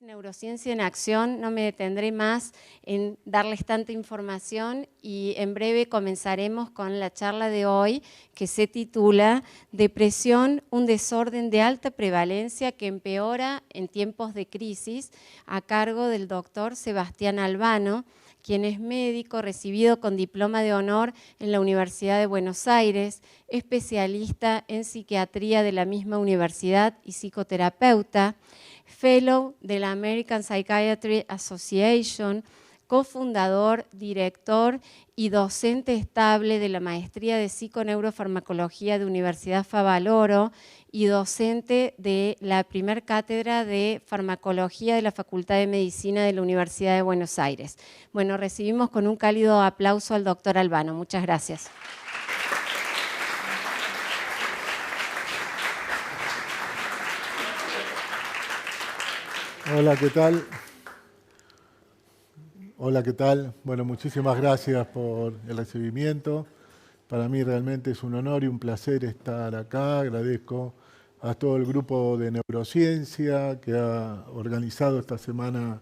Neurociencia en Acción, no me detendré más en darles tanta información y en breve comenzaremos con la charla de hoy que se titula Depresión, un desorden de alta prevalencia que empeora en tiempos de crisis, a cargo del doctor Sebastián Albano, quien es médico recibido con diploma de honor en la Universidad de Buenos Aires, especialista en psiquiatría de la misma universidad y psicoterapeuta, Fellow de la American Psychiatry Association, cofundador, director y docente estable de la Maestría de Psiconeurofarmacología de Universidad Favaloro y docente de la primer cátedra de Farmacología de la Facultad de Medicina de la Universidad de Buenos Aires. Bueno, recibimos con un cálido aplauso al doctor Albano. Muchas gracias. Hola, ¿qué tal? Hola, ¿qué tal? Bueno, muchísimas gracias por el recibimiento. Para mí realmente es un honor y un placer estar acá. Agradezco a todo el grupo de neurociencia que ha organizado esta Semana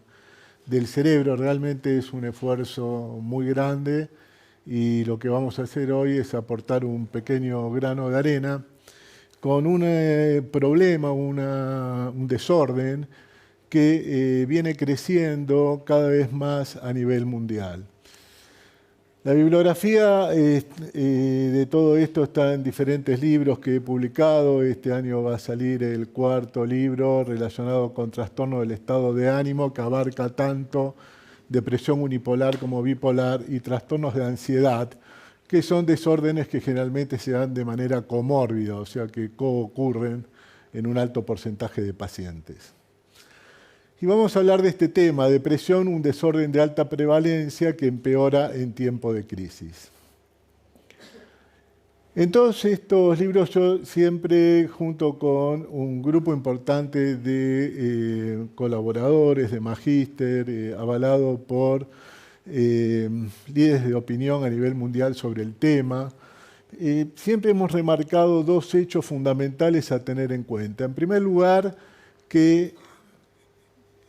del Cerebro. Realmente es un esfuerzo muy grande y lo que vamos a hacer hoy es aportar un pequeño grano de arena con un problema, un desorden que viene creciendo cada vez más a nivel mundial. La bibliografía de todo esto está en diferentes libros que he publicado. Este año va a salir el cuarto libro relacionado con trastorno del estado de ánimo, que abarca tanto depresión unipolar como bipolar y trastornos de ansiedad, que son desórdenes que generalmente se dan de manera comórbida, o sea que coocurren en un alto porcentaje de pacientes. Y vamos a hablar de este tema, depresión, un desorden de alta prevalencia que empeora en tiempo de crisis. En todos estos libros yo siempre, junto con un grupo importante de colaboradores, de magíster, avalado por líderes de opinión a nivel mundial sobre el tema, siempre hemos remarcado dos hechos fundamentales a tener en cuenta. En primer lugar, que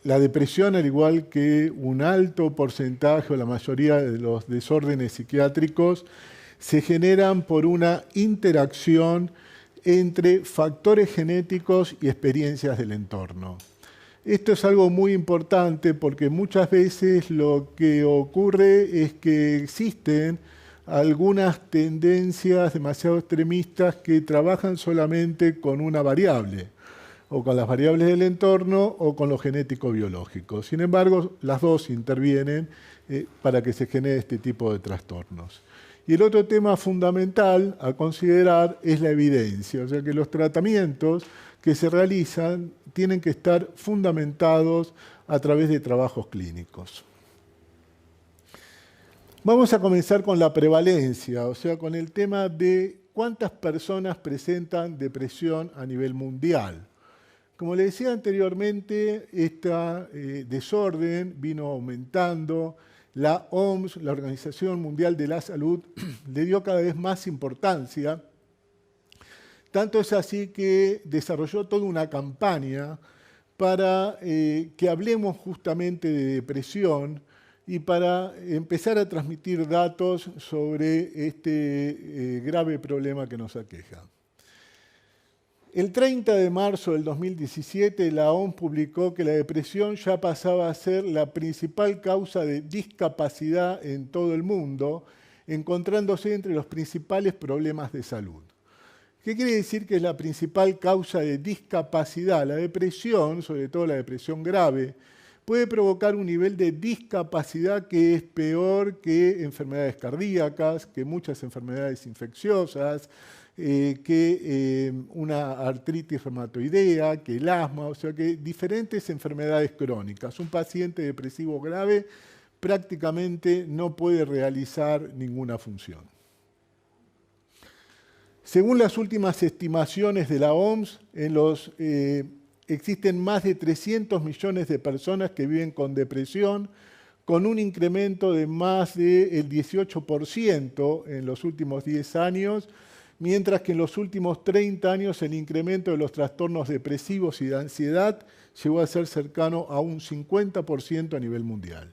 la depresión, al igual que un alto porcentaje o la mayoría de los desórdenes psiquiátricos, se generan por una interacción entre factores genéticos y experiencias del entorno. Esto es algo muy importante porque muchas veces lo que ocurre es que existen algunas tendencias demasiado extremistas que trabajan solamente con una variable, o con las variables del entorno o con lo genético-biológico. Sin embargo, las dos intervienen para que se genere este tipo de trastornos. Y el otro tema fundamental a considerar es la evidencia, o sea que los tratamientos que se realizan tienen que estar fundamentados a través de trabajos clínicos. Vamos a comenzar con la prevalencia, o sea, con el tema de cuántas personas presentan depresión a nivel mundial. Como les decía anteriormente, este desorden vino aumentando. La OMS, la Organización Mundial de la Salud, le dio cada vez más importancia. Tanto es así que desarrolló toda una campaña para que hablemos justamente de depresión y para empezar a transmitir datos sobre este grave problema que nos aqueja. El 30 de marzo del 2017, la OMS publicó que la depresión ya pasaba a ser la principal causa de discapacidad en todo el mundo, encontrándose entre los principales problemas de salud. ¿Qué quiere decir que es la principal causa de discapacidad? La depresión, sobre todo la depresión grave, puede provocar un nivel de discapacidad que es peor que enfermedades cardíacas, que muchas enfermedades infecciosas, que una artritis reumatoidea, que el asma, o sea que diferentes enfermedades crónicas. Un paciente depresivo grave prácticamente no puede realizar ninguna función. Según las últimas estimaciones de la OMS, existen más de 300 millones de personas que viven con depresión, con un incremento de más del 18% en los últimos 10 años, mientras que en los últimos 30 años el incremento de los trastornos depresivos y de ansiedad llegó a ser cercano a un 50% a nivel mundial.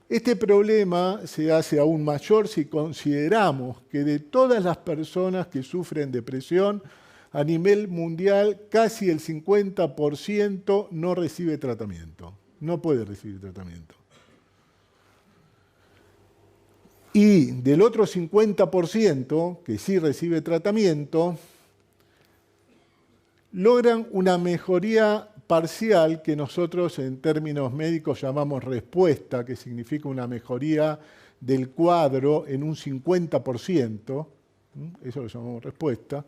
Este problema se hace aún mayor si consideramos que de todas las personas que sufren depresión, a nivel mundial casi el 50% no recibe tratamiento, no puede recibir tratamiento. Y del otro 50% que sí recibe tratamiento, logran una mejoría parcial que nosotros en términos médicos llamamos respuesta, que significa una mejoría del cuadro en un 50%, eso lo llamamos respuesta,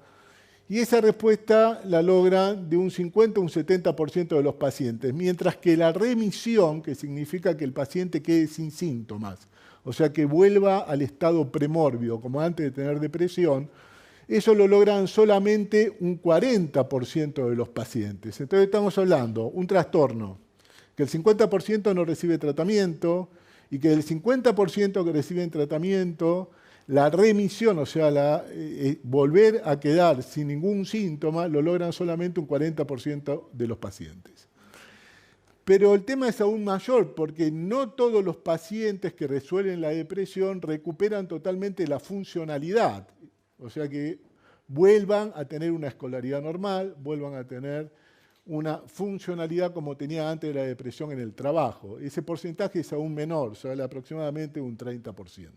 y esa respuesta la logran de un 50 a un 70% de los pacientes, mientras que la remisión, que significa que el paciente quede sin síntomas, o sea que vuelva al estado premórbido, como antes de tener depresión, eso lo logran solamente un 40% de los pacientes. Entonces estamos hablando de un trastorno que el 50% no recibe tratamiento y que del 50% que reciben tratamiento, la remisión, o sea, volver a quedar sin ningún síntoma, lo logran solamente un 40% de los pacientes. Pero el tema es aún mayor porque no todos los pacientes que resuelven la depresión recuperan totalmente la funcionalidad. O sea que vuelvan a tener una escolaridad normal, vuelvan a tener una funcionalidad como tenía antes de la depresión en el trabajo. Ese porcentaje es aún menor, sale aproximadamente un 30%.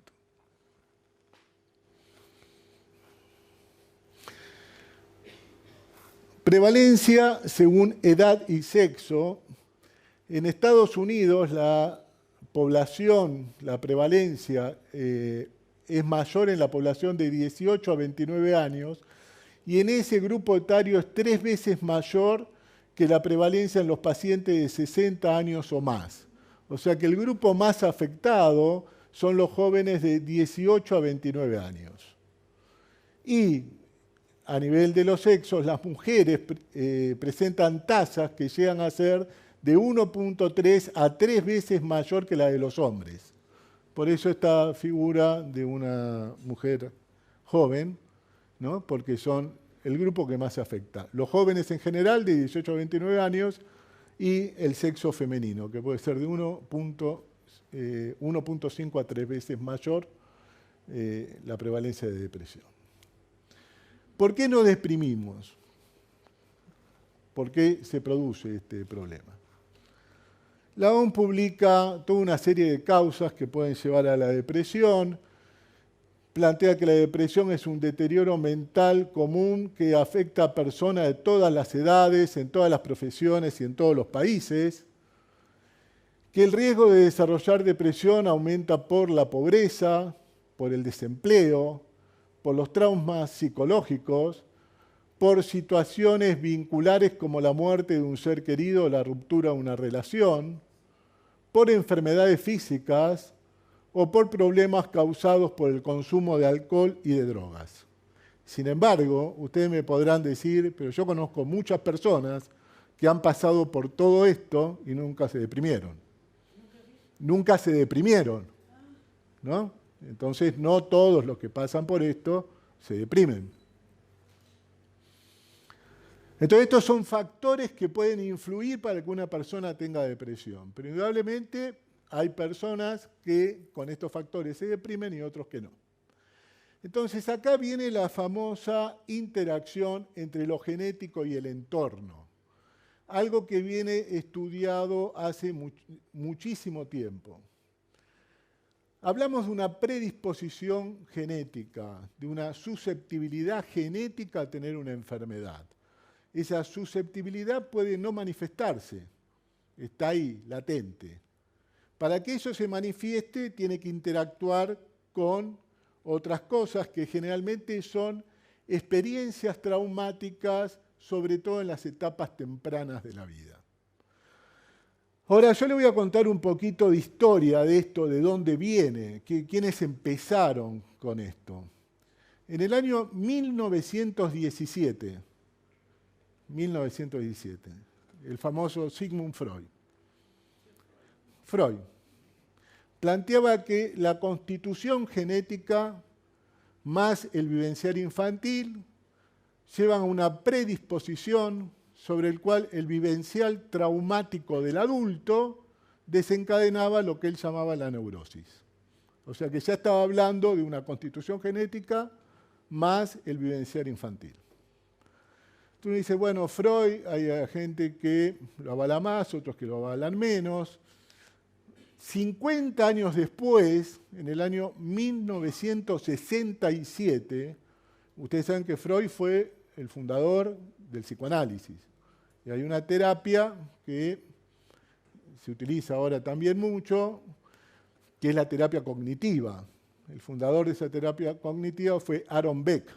Prevalencia según edad y sexo. En Estados Unidos la población, la prevalencia es mayor en la población de 18 a 29 años y en ese grupo etario es 3 veces mayor que la prevalencia en los pacientes de 60 años o más. O sea que el grupo más afectado son los jóvenes de 18 a 29 años. Y a nivel de los sexos, las mujeres presentan tasas que llegan a ser de 1.3 a 3 veces mayor que la de los hombres. Por eso esta figura de una mujer joven, ¿no? Porque son el grupo que más se afecta. Los jóvenes en general de 18 a 29 años y el sexo femenino, que puede ser de 1.5 a 3 veces mayor la prevalencia de depresión. ¿Por qué nos deprimimos? ¿Por qué se produce este problema? La OMS publica toda una serie de causas que pueden llevar a la depresión. Plantea que la depresión es un deterioro mental común que afecta a personas de todas las edades, en todas las profesiones y en todos los países. Que el riesgo de desarrollar depresión aumenta por la pobreza, por el desempleo, por los traumas psicológicos, por situaciones vinculares como la muerte de un ser querido o la ruptura de una relación, por enfermedades físicas o por problemas causados por el consumo de alcohol y de drogas. Sin embargo, ustedes me podrán decir, pero yo conozco muchas personas que han pasado por todo esto y nunca se deprimieron. Nunca se deprimieron, ¿no? Entonces, no todos los que pasan por esto se deprimen. Entonces, estos son factores que pueden influir para que una persona tenga depresión. Pero indudablemente hay personas que con estos factores se deprimen y otros que no. Entonces, acá viene la famosa interacción entre lo genético y el entorno. Algo que viene estudiado hace muchísimo tiempo. Hablamos de una predisposición genética, de una susceptibilidad genética a tener una enfermedad. Esa susceptibilidad puede no manifestarse, está ahí, latente. Para que eso se manifieste, tiene que interactuar con otras cosas que generalmente son experiencias traumáticas, sobre todo en las etapas tempranas de la vida. Ahora, yo le voy a contar un poquito de historia de esto, de dónde viene, quiénes empezaron con esto. En el año 1917, el famoso Sigmund Freud. Freud planteaba que la constitución genética más el vivenciar infantil llevan a una predisposición sobre el cual el vivencial traumático del adulto desencadenaba lo que él llamaba la neurosis. O sea que ya estaba hablando de una constitución genética más el vivenciar infantil. Tú dices, bueno, Freud, hay gente que lo avala más, otros que lo avalan menos. 50 años después, en el año 1967, ustedes saben que Freud fue el fundador del psicoanálisis. Y hay una terapia que se utiliza ahora también mucho, que es la terapia cognitiva. El fundador de esa terapia cognitiva fue Aaron Beck.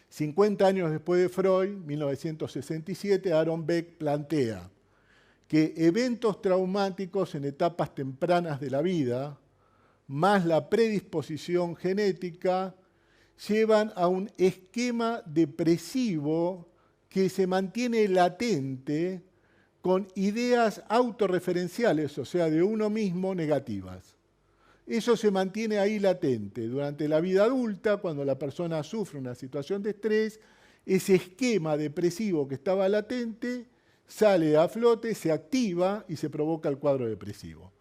50 años después de Freud, 1967, Aaron Beck plantea que eventos traumáticos en etapas tempranas de la vida, más la predisposición genética, llevan a un esquema depresivo que se mantiene latente con ideas autorreferenciales, o sea, de uno mismo negativas. Eso se mantiene ahí latente. Durante la vida adulta, cuando la persona sufre una situación de estrés, ese esquema depresivo que estaba latente sale a flote, se activa y se provoca el cuadro depresivo.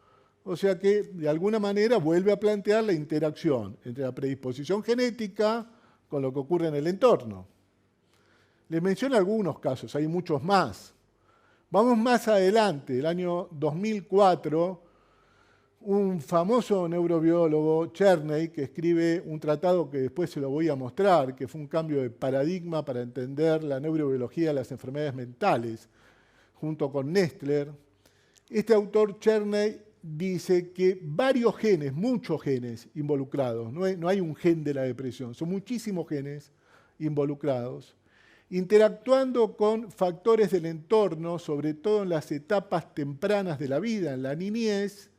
O sea que, de alguna manera, vuelve a plantear la interacción entre la predisposición genética con lo que ocurre en el entorno. Les menciono algunos casos, hay muchos más. Vamos más adelante, el año 2004, un famoso neurobiólogo, Cherney, que escribe un tratado que después se lo voy a mostrar, que fue un cambio de paradigma para entender la neurobiología de las enfermedades mentales, junto con Nestler. Este autor, Cherney, dice que varios genes, muchos genes involucrados, no hay un gen de la depresión, son muchísimos genes involucrados, interactuando con factores del entorno, sobre todo en las etapas tempranas de la vida, en la niñez,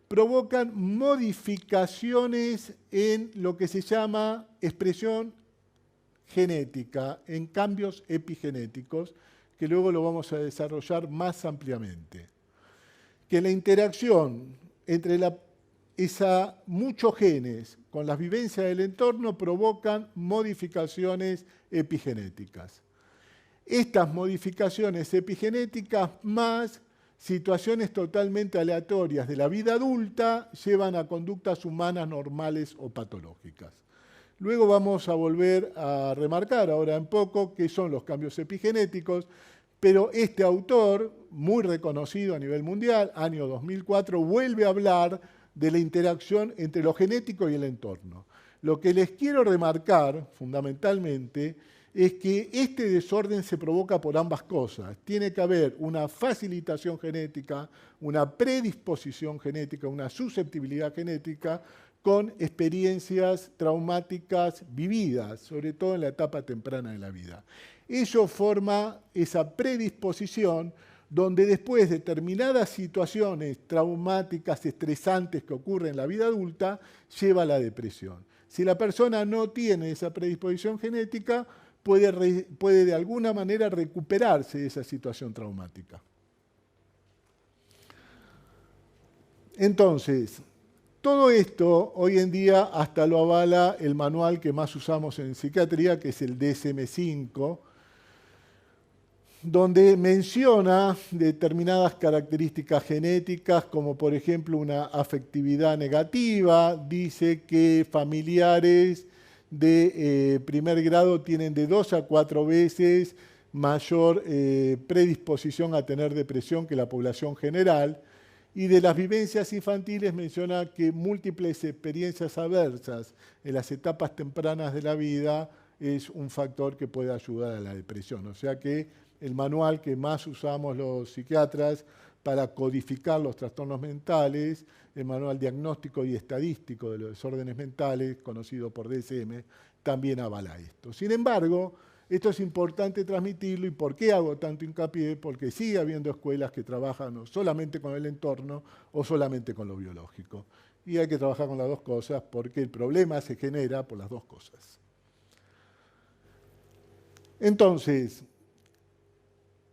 provocan modificaciones en lo que se llama expresión genética, en cambios epigenéticos, que luego lo vamos a desarrollar más ampliamente. Que la interacción entre muchos genes con las vivencias del entorno provocan modificaciones epigenéticas. Estas modificaciones epigenéticas más situaciones totalmente aleatorias de la vida adulta llevan a conductas humanas normales o patológicas. Luego vamos a volver a remarcar ahora en poco qué son los cambios epigenéticos, pero este autor, muy reconocido a nivel mundial, año 2004, vuelve a hablar de la interacción entre lo genético y el entorno. Lo que les quiero remarcar, fundamentalmente, es que este desorden se provoca por ambas cosas. Tiene que haber una facilitación genética, una predisposición genética, una susceptibilidad genética con experiencias traumáticas vividas, sobre todo en la etapa temprana de la vida. Ello forma esa predisposición donde después de determinadas situaciones traumáticas, estresantes que ocurren en la vida adulta, lleva a la depresión. Si la persona no tiene esa predisposición genética, puede de alguna manera recuperarse de esa situación traumática. Entonces, todo esto hoy en día hasta lo avala el manual que más usamos en psiquiatría, que es el DSM-5, donde menciona determinadas características genéticas, como por ejemplo una afectividad negativa, dice que familiares de primer grado tienen de 2 a 4 veces mayor predisposición a tener depresión que la población general, y de las vivencias infantiles menciona que múltiples experiencias adversas en las etapas tempranas de la vida es un factor que puede ayudar a la depresión. O sea que el manual que más usamos los psiquiatras para codificar los trastornos mentales, el manual diagnóstico y estadístico de los desórdenes mentales, conocido por DSM, también avala esto. Sin embargo, esto es importante transmitirlo. ¿Y por qué hago tanto hincapié? Porque sigue habiendo escuelas que trabajan no solamente con el entorno o solamente con lo biológico. Y hay que trabajar con las dos cosas porque el problema se genera por las dos cosas. Entonces,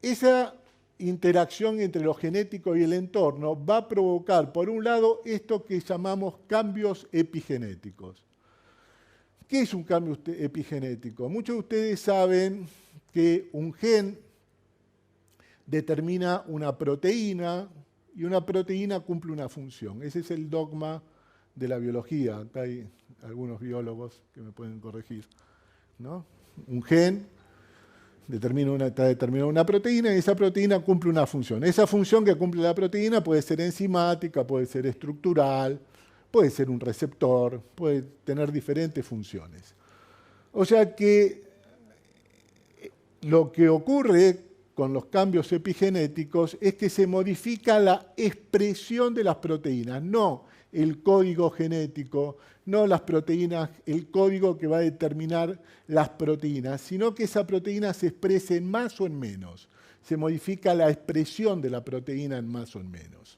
esa interacción entre lo genético y el entorno va a provocar, por un lado, esto que llamamos cambios epigenéticos. ¿Qué es un cambio epigenético? Muchos de ustedes saben que un gen determina una proteína y una proteína cumple una función. Ese es el dogma de la biología. Acá hay algunos biólogos que me pueden corregir, ¿no? Un gen está determinada una proteína y esa proteína cumple una función. Esa función que cumple la proteína puede ser enzimática, puede ser estructural, puede ser un receptor, puede tener diferentes funciones. O sea que lo que ocurre con los cambios epigenéticos es que se modifica la expresión de las proteínas, no el código genético, no las proteínas, el código que va a determinar las proteínas, sino que esa proteína se exprese en más o en menos. Se modifica la expresión de la proteína en más o en menos.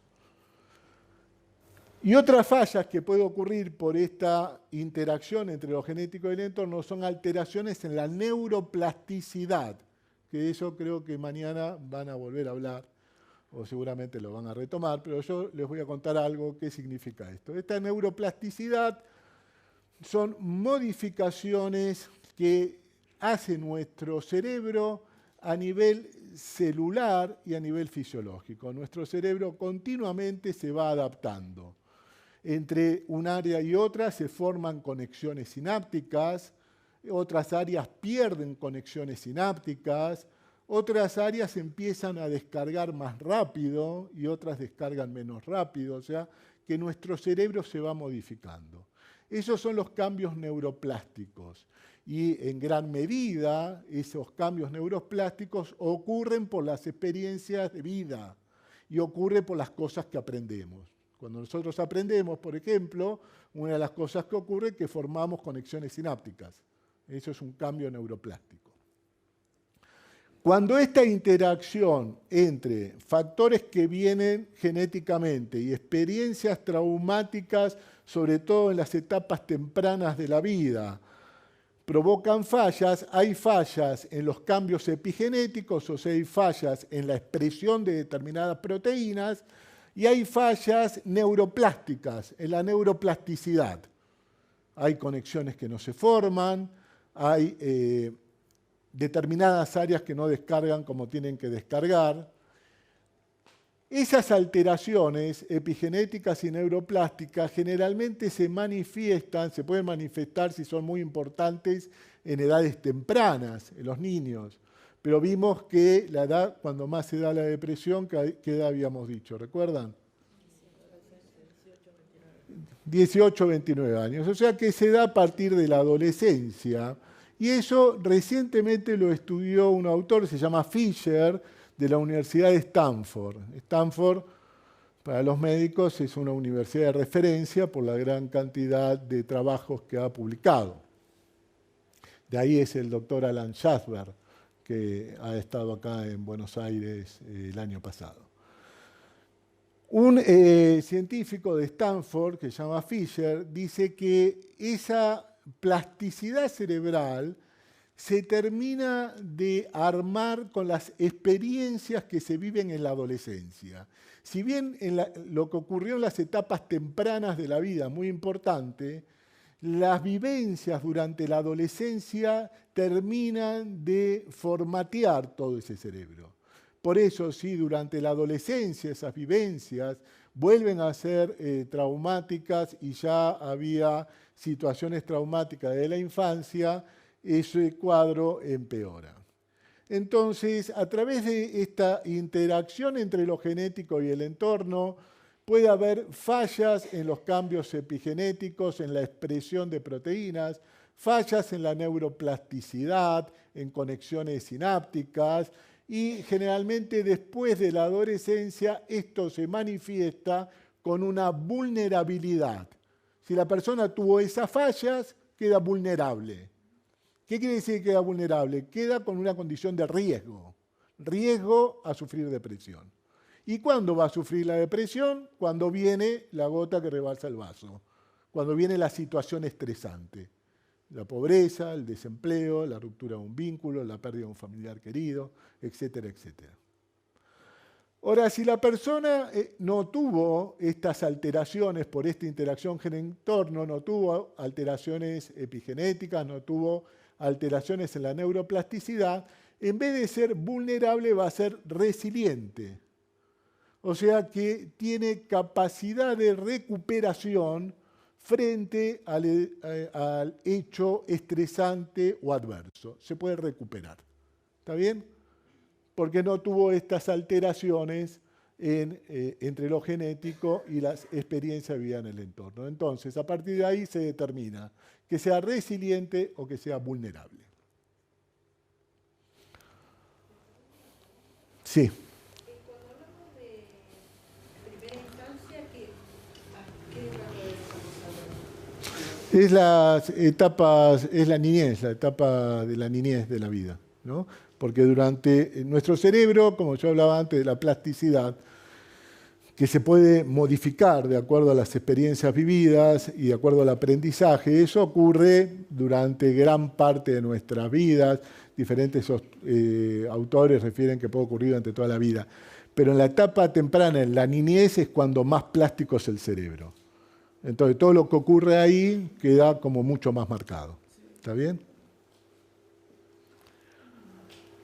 Y otras fallas que puede ocurrir por esta interacción entre lo genético y el entorno son alteraciones en la neuroplasticidad, que de eso creo que mañana van a volver a hablar, o seguramente lo van a retomar, pero yo les voy a contar algo que significa esto. Esta neuroplasticidad son modificaciones que hace nuestro cerebro a nivel celular y a nivel fisiológico. Nuestro cerebro continuamente se va adaptando. Entre un área y otra se forman conexiones sinápticas, otras áreas pierden conexiones sinápticas, otras áreas empiezan a descargar más rápido y otras descargan menos rápido, o sea que nuestro cerebro se va modificando. Esos son los cambios neuroplásticos y en gran medida esos cambios neuroplásticos ocurren por las experiencias de vida y ocurre por las cosas que aprendemos. Cuando nosotros aprendemos, por ejemplo, una de las cosas que ocurre es que formamos conexiones sinápticas. Eso es un cambio neuroplástico. Cuando esta interacción entre factores que vienen genéticamente y experiencias traumáticas, sobre todo en las etapas tempranas de la vida, provocan fallas, hay fallas en los cambios epigenéticos, o sea, hay fallas en la expresión de determinadas proteínas, y hay fallas neuroplásticas, en la neuroplasticidad. Hay conexiones que no se forman, hay determinadas áreas que no descargan como tienen que descargar. Esas alteraciones epigenéticas y neuroplásticas generalmente se pueden manifestar si son muy importantes en edades tempranas, en los niños. Pero vimos que la edad, cuando más se da la depresión, ¿qué edad habíamos dicho? ¿Recuerdan? 18, 29 años. O sea que se da a partir de la adolescencia. Y eso recientemente lo estudió un autor, se llama Fisher, de la Universidad de Stanford. Stanford, para los médicos, es una universidad de referencia por la gran cantidad de trabajos que ha publicado. De ahí es el doctor Alan Schatzberg, que ha estado acá en Buenos Aires el año pasado. Un científico de Stanford, que se llama Fisher, dice que esa plasticidad cerebral se termina de armar con las experiencias que se viven en la adolescencia. Si bien lo que ocurrió en las etapas tempranas de la vida, muy importante, las vivencias durante la adolescencia terminan de formatear todo ese cerebro. Por eso, si durante la adolescencia esas vivencias vuelven a ser traumáticas y ya había situaciones traumáticas de la infancia, ese cuadro empeora. Entonces, a través de esta interacción entre lo genético y el entorno, puede haber fallas en los cambios epigenéticos, en la expresión de proteínas, fallas en la neuroplasticidad, en conexiones sinápticas, y generalmente después de la adolescencia esto se manifiesta con una vulnerabilidad. Si la persona tuvo esas fallas, queda vulnerable. ¿Qué quiere decir que queda vulnerable? Queda con una condición de riesgo a sufrir depresión. ¿Y cuándo va a sufrir la depresión? Cuando viene la gota que rebalsa el vaso, cuando viene la situación estresante. La pobreza, el desempleo, la ruptura de un vínculo, la pérdida de un familiar querido, etcétera, etcétera. Ahora, si la persona no tuvo estas alteraciones por esta interacción gen-entorno, no tuvo alteraciones epigenéticas, no tuvo alteraciones en la neuroplasticidad, en vez de ser vulnerable va a ser resiliente. O sea que tiene capacidad de recuperación frente al hecho estresante o adverso. Se puede recuperar. ¿Está bien? Porque no tuvo estas alteraciones entre lo genético y las experiencias vividas en el entorno. Entonces, a partir de ahí se determina que sea resiliente o que sea vulnerable. Sí. Cuando hablamos de primera instancia, ¿a qué etapa estamos hablando? Es las etapas, es la niñez, la etapa de la niñez de la vida, ¿no? Porque durante nuestro cerebro, como yo hablaba antes de la plasticidad, que se puede modificar de acuerdo a las experiencias vividas y de acuerdo al aprendizaje, eso ocurre durante gran parte de nuestras vidas. Diferentes autores refieren que puede ocurrir durante toda la vida. Pero en la etapa temprana, en la niñez, es cuando más plástico es el cerebro. Entonces, todo lo que ocurre ahí queda como mucho más marcado. ¿Está bien?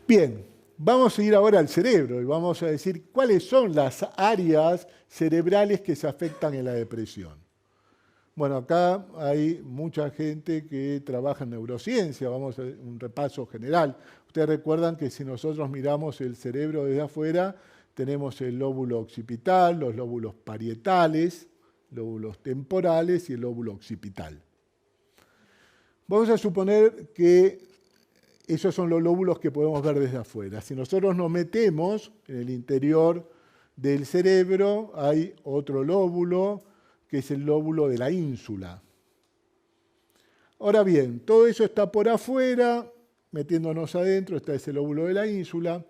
Bien, vamos a ir ahora al cerebro y vamos a decir cuáles son las áreas cerebrales que se afectan en la depresión. Bueno, acá hay mucha gente que trabaja en neurociencia, vamos a hacer un repaso general. Ustedes recuerdan que si nosotros miramos el cerebro desde afuera, tenemos el lóbulo occipital, los lóbulos parietales, lóbulos temporales y el lóbulo occipital. Vamos a suponer que esos son los lóbulos que podemos ver desde afuera. Si nosotros nos metemos en el interior del cerebro, hay otro lóbulo, que es el lóbulo de la ínsula. Ahora bien, todo eso está por afuera, metiéndonos adentro, está ese lóbulo de la ínsula,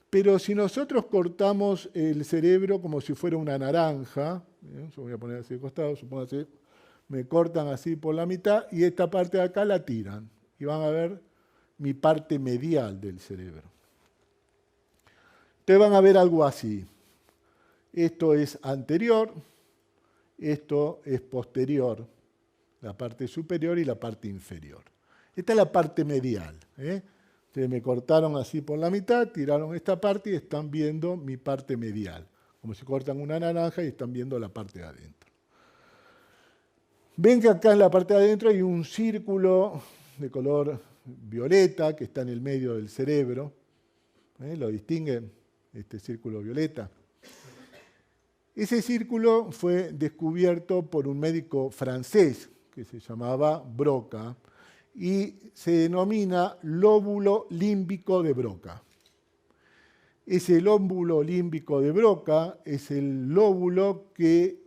pero si nosotros cortamos el cerebro como si fuera una naranja, yo voy a poner así de costado, supongo que me cortan así por la mitad y esta parte de acá la tiran y van a ver mi parte medial del cerebro. Ustedes van a ver algo así. Esto es anterior, esto es posterior, la parte superior y la parte inferior. Esta es la parte medial. Ustedes me cortaron así por la mitad, tiraron esta parte y están viendo mi parte medial. Como si cortan una naranja y están viendo la parte de adentro. Ven que acá en la parte de adentro hay un círculo de color violeta que está en el medio del cerebro. ¿Lo distinguen? Este círculo violeta. Ese círculo fue descubierto por un médico francés que se llamaba Broca y se denomina lóbulo límbico de Broca. Ese lóbulo límbico de Broca es el lóbulo que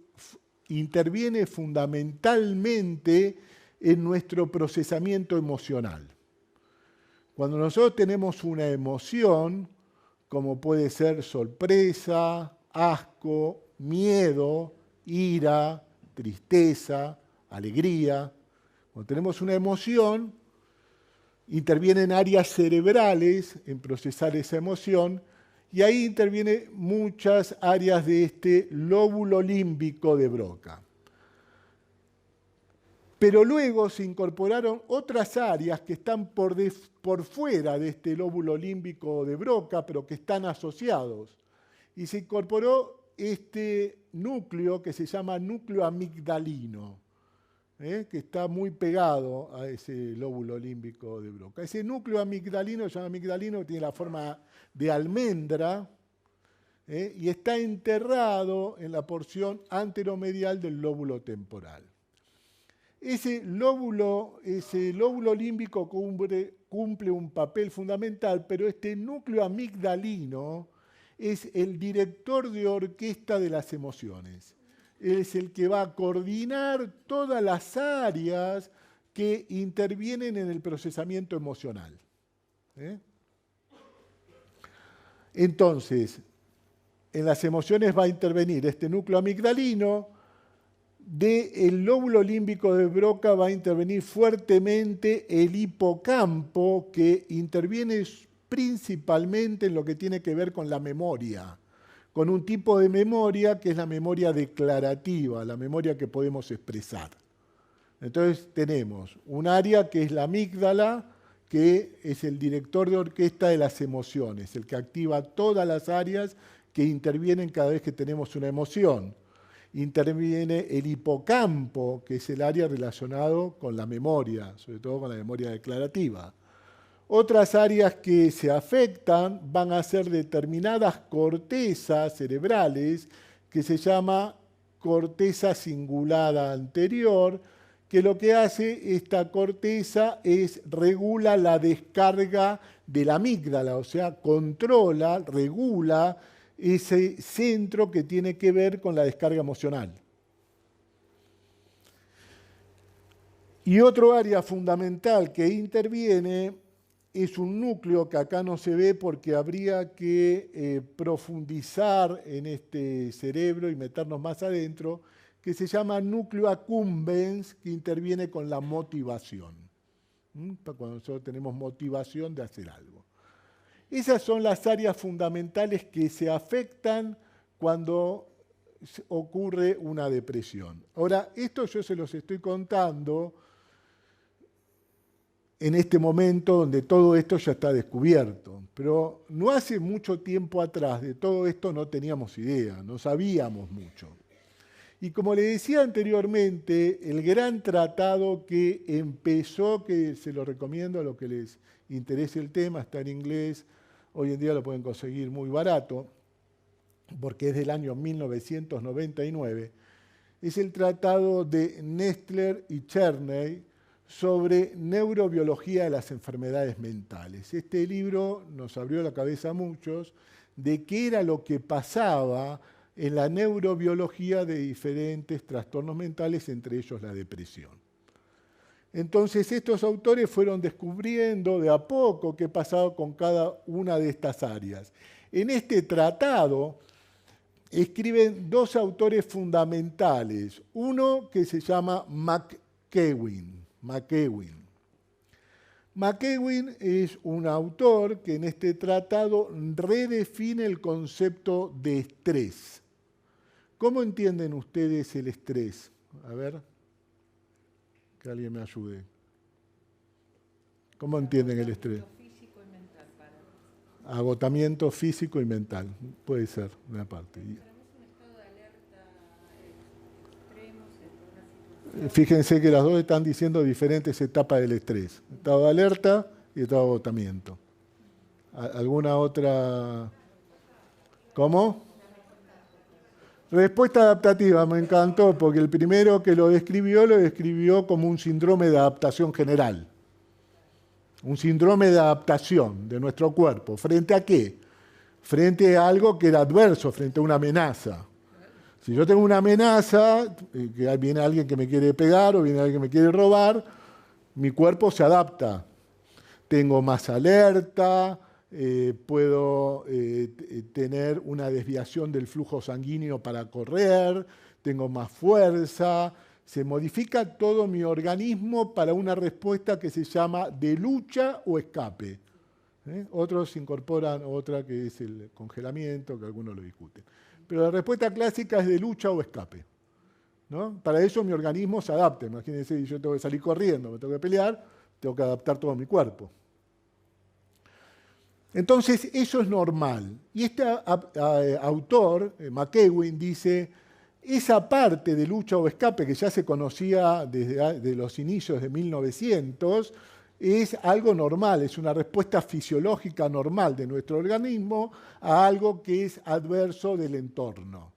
interviene fundamentalmente en nuestro procesamiento emocional. Cuando nosotros tenemos una emoción, como puede ser sorpresa, asco, miedo, ira, tristeza, alegría, cuando tenemos una emoción, intervienen áreas cerebrales en procesar esa emoción y ahí intervienen muchas áreas de este lóbulo límbico de Broca. Pero luego se incorporaron otras áreas que están por fuera de este lóbulo límbico de Broca, pero que están asociados. Y se incorporó este núcleo que se llama núcleo amigdalino, que está muy pegado a ese lóbulo límbico de Broca. Ese núcleo amigdalino, se llama amigdalino, tiene la forma de almendra y está enterrado en la porción anteromedial del lóbulo temporal. Ese lóbulo límbico cumple un papel fundamental, pero este núcleo amigdalino es el director de orquesta de las emociones. Es el que va a coordinar todas las áreas que intervienen en el procesamiento emocional. Entonces, en las emociones va a intervenir este núcleo amigdalino. Del lóbulo límbico de Broca va a intervenir fuertemente el hipocampo, que interviene principalmente en lo que tiene que ver con la memoria. con un tipo de memoria que es la memoria declarativa, la memoria que podemos expresar. Entonces tenemos un área que es la amígdala, que es el director de orquesta de las emociones, el que activa todas las áreas que intervienen cada vez que tenemos una emoción. Interviene el hipocampo, que es el área relacionado con la memoria, sobre todo con la memoria declarativa. Otras áreas que se afectan van a ser determinadas cortezas cerebrales, que se llama corteza cingulada anterior, que lo que hace esta corteza es regula la descarga de la amígdala, o sea, controla, regula ese centro que tiene que ver con la descarga emocional. Y otro área fundamental que interviene es un núcleo que acá no se ve porque habría que profundizar en este cerebro y meternos más adentro, que se llama núcleo accumbens, que interviene con la motivación. Cuando nosotros tenemos motivación de hacer algo. Esas son las áreas fundamentales que se afectan cuando ocurre una depresión. Ahora, esto yo se los estoy contando en este momento donde todo esto ya está descubierto. Pero no hace mucho tiempo atrás de todo esto no teníamos idea, no sabíamos mucho. Y como le decía anteriormente, el gran tratado que empezó, que se lo recomiendo a los que les interese el tema, está en inglés, hoy en día lo pueden conseguir muy barato, porque es del año 1999, es el tratado de Nestler y Cherney sobre neurobiología de las enfermedades mentales. Este libro nos abrió la cabeza a muchos de qué era lo que pasaba en la neurobiología de diferentes trastornos mentales, entre ellos la depresión. Entonces estos autores fueron descubriendo de a poco qué pasaba con cada una de estas áreas. En este tratado escriben dos autores fundamentales, uno que se llama McEwen. McEwen es un autor que en este tratado redefine el concepto de estrés. ¿Cómo entienden ustedes el estrés? A ver, que alguien me ayude. ¿Cómo entienden el estrés? Agotamiento físico y mental. Puede ser una parte. Fíjense que las dos están diciendo diferentes etapas del estrés. Estado de alerta y estado de agotamiento. ¿Alguna otra? ¿Cómo? Respuesta adaptativa, me encantó, porque el primero que lo describió como un síndrome de adaptación general. Un síndrome de adaptación de nuestro cuerpo. ¿Frente a qué? Frente a algo que era adverso, frente a una amenaza. Si yo tengo una amenaza, que viene alguien que me quiere pegar o viene alguien que me quiere robar, mi cuerpo se adapta. Tengo más alerta, puedo tener una desviación del flujo sanguíneo para correr, tengo más fuerza, se modifica todo mi organismo para una respuesta que se llama de lucha o escape. Otros incorporan otra que es el congelamiento, que algunos lo discuten. Pero la respuesta clásica es de lucha o escape, ¿no? Para eso mi organismo se adapta. Imagínense, si yo tengo que salir corriendo, me tengo que pelear, tengo que adaptar todo mi cuerpo. Entonces, eso es normal. Y este autor, McEwen, dice, esa parte de lucha o escape que ya se conocía desde los inicios de 1900, es algo normal, es una respuesta fisiológica normal de nuestro organismo a algo que es adverso del entorno.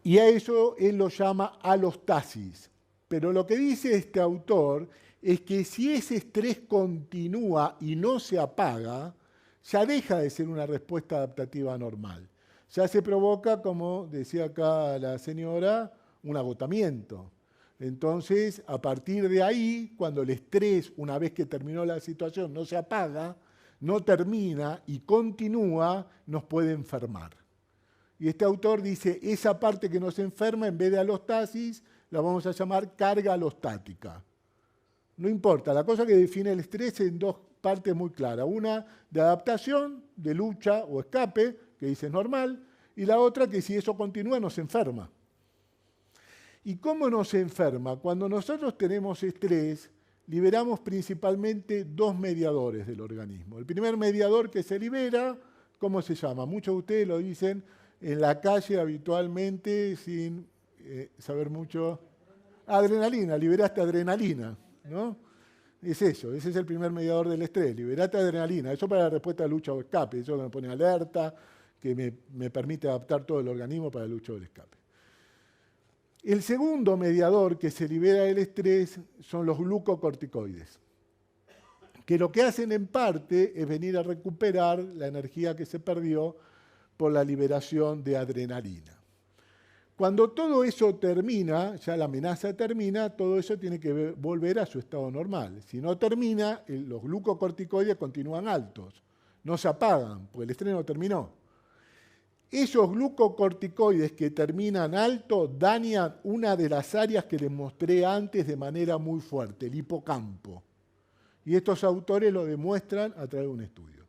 Y a eso él lo llama alostasis. Pero lo que dice este autor es que si ese estrés continúa y no se apaga, ya deja de ser una respuesta adaptativa normal. Ya se provoca, como decía acá la señora, un agotamiento. Entonces, a partir de ahí, cuando el estrés, una vez que terminó la situación, no se apaga, no termina y continúa, nos puede enfermar. Y este autor dice, esa parte que nos enferma, en vez de alostasis, la vamos a llamar carga alostática. No importa, la cosa que define el estrés en dos partes muy claras. Una de adaptación, de lucha o escape, que dice es normal, y la otra que si eso continúa nos enferma. ¿Y cómo nos enferma? Cuando nosotros tenemos estrés, liberamos principalmente dos mediadores del organismo. El primer mediador que se libera, ¿cómo se llama? Muchos de ustedes lo dicen en la calle habitualmente sin saber mucho. Adrenalina, liberaste adrenalina, ¿no? Es eso, ese es el primer mediador del estrés, liberaste adrenalina. Eso para la respuesta de lucha o escape, eso que me pone alerta, que me permite adaptar todo el organismo para la lucha o el escape. El segundo mediador que se libera del estrés son los glucocorticoides, que lo que hacen en parte es venir a recuperar la energía que se perdió por la liberación de adrenalina. Cuando todo eso termina, ya la amenaza termina, todo eso tiene que volver a su estado normal. Si no termina, los glucocorticoides continúan altos, no se apagan, porque el estrés no terminó. Esos glucocorticoides que terminan alto dañan una de las áreas que les mostré antes de manera muy fuerte, el hipocampo. Y estos autores lo demuestran a través de un estudio.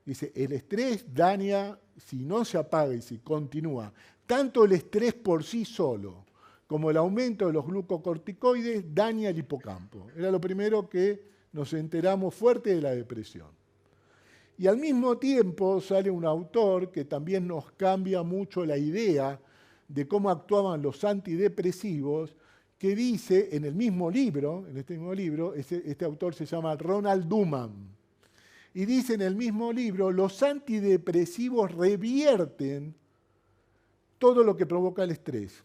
Dice, el estrés daña, si no se apaga y si continúa, tanto el estrés por sí solo como el aumento de los glucocorticoides daña el hipocampo. Era lo primero que nos enteramos fuerte de la depresión. Y al mismo tiempo sale un autor que también nos cambia mucho la idea de cómo actuaban los antidepresivos, que dice en el mismo libro, este autor se llama Ronald Duman, y dice en el mismo libro, los antidepresivos revierten todo lo que provoca el estrés.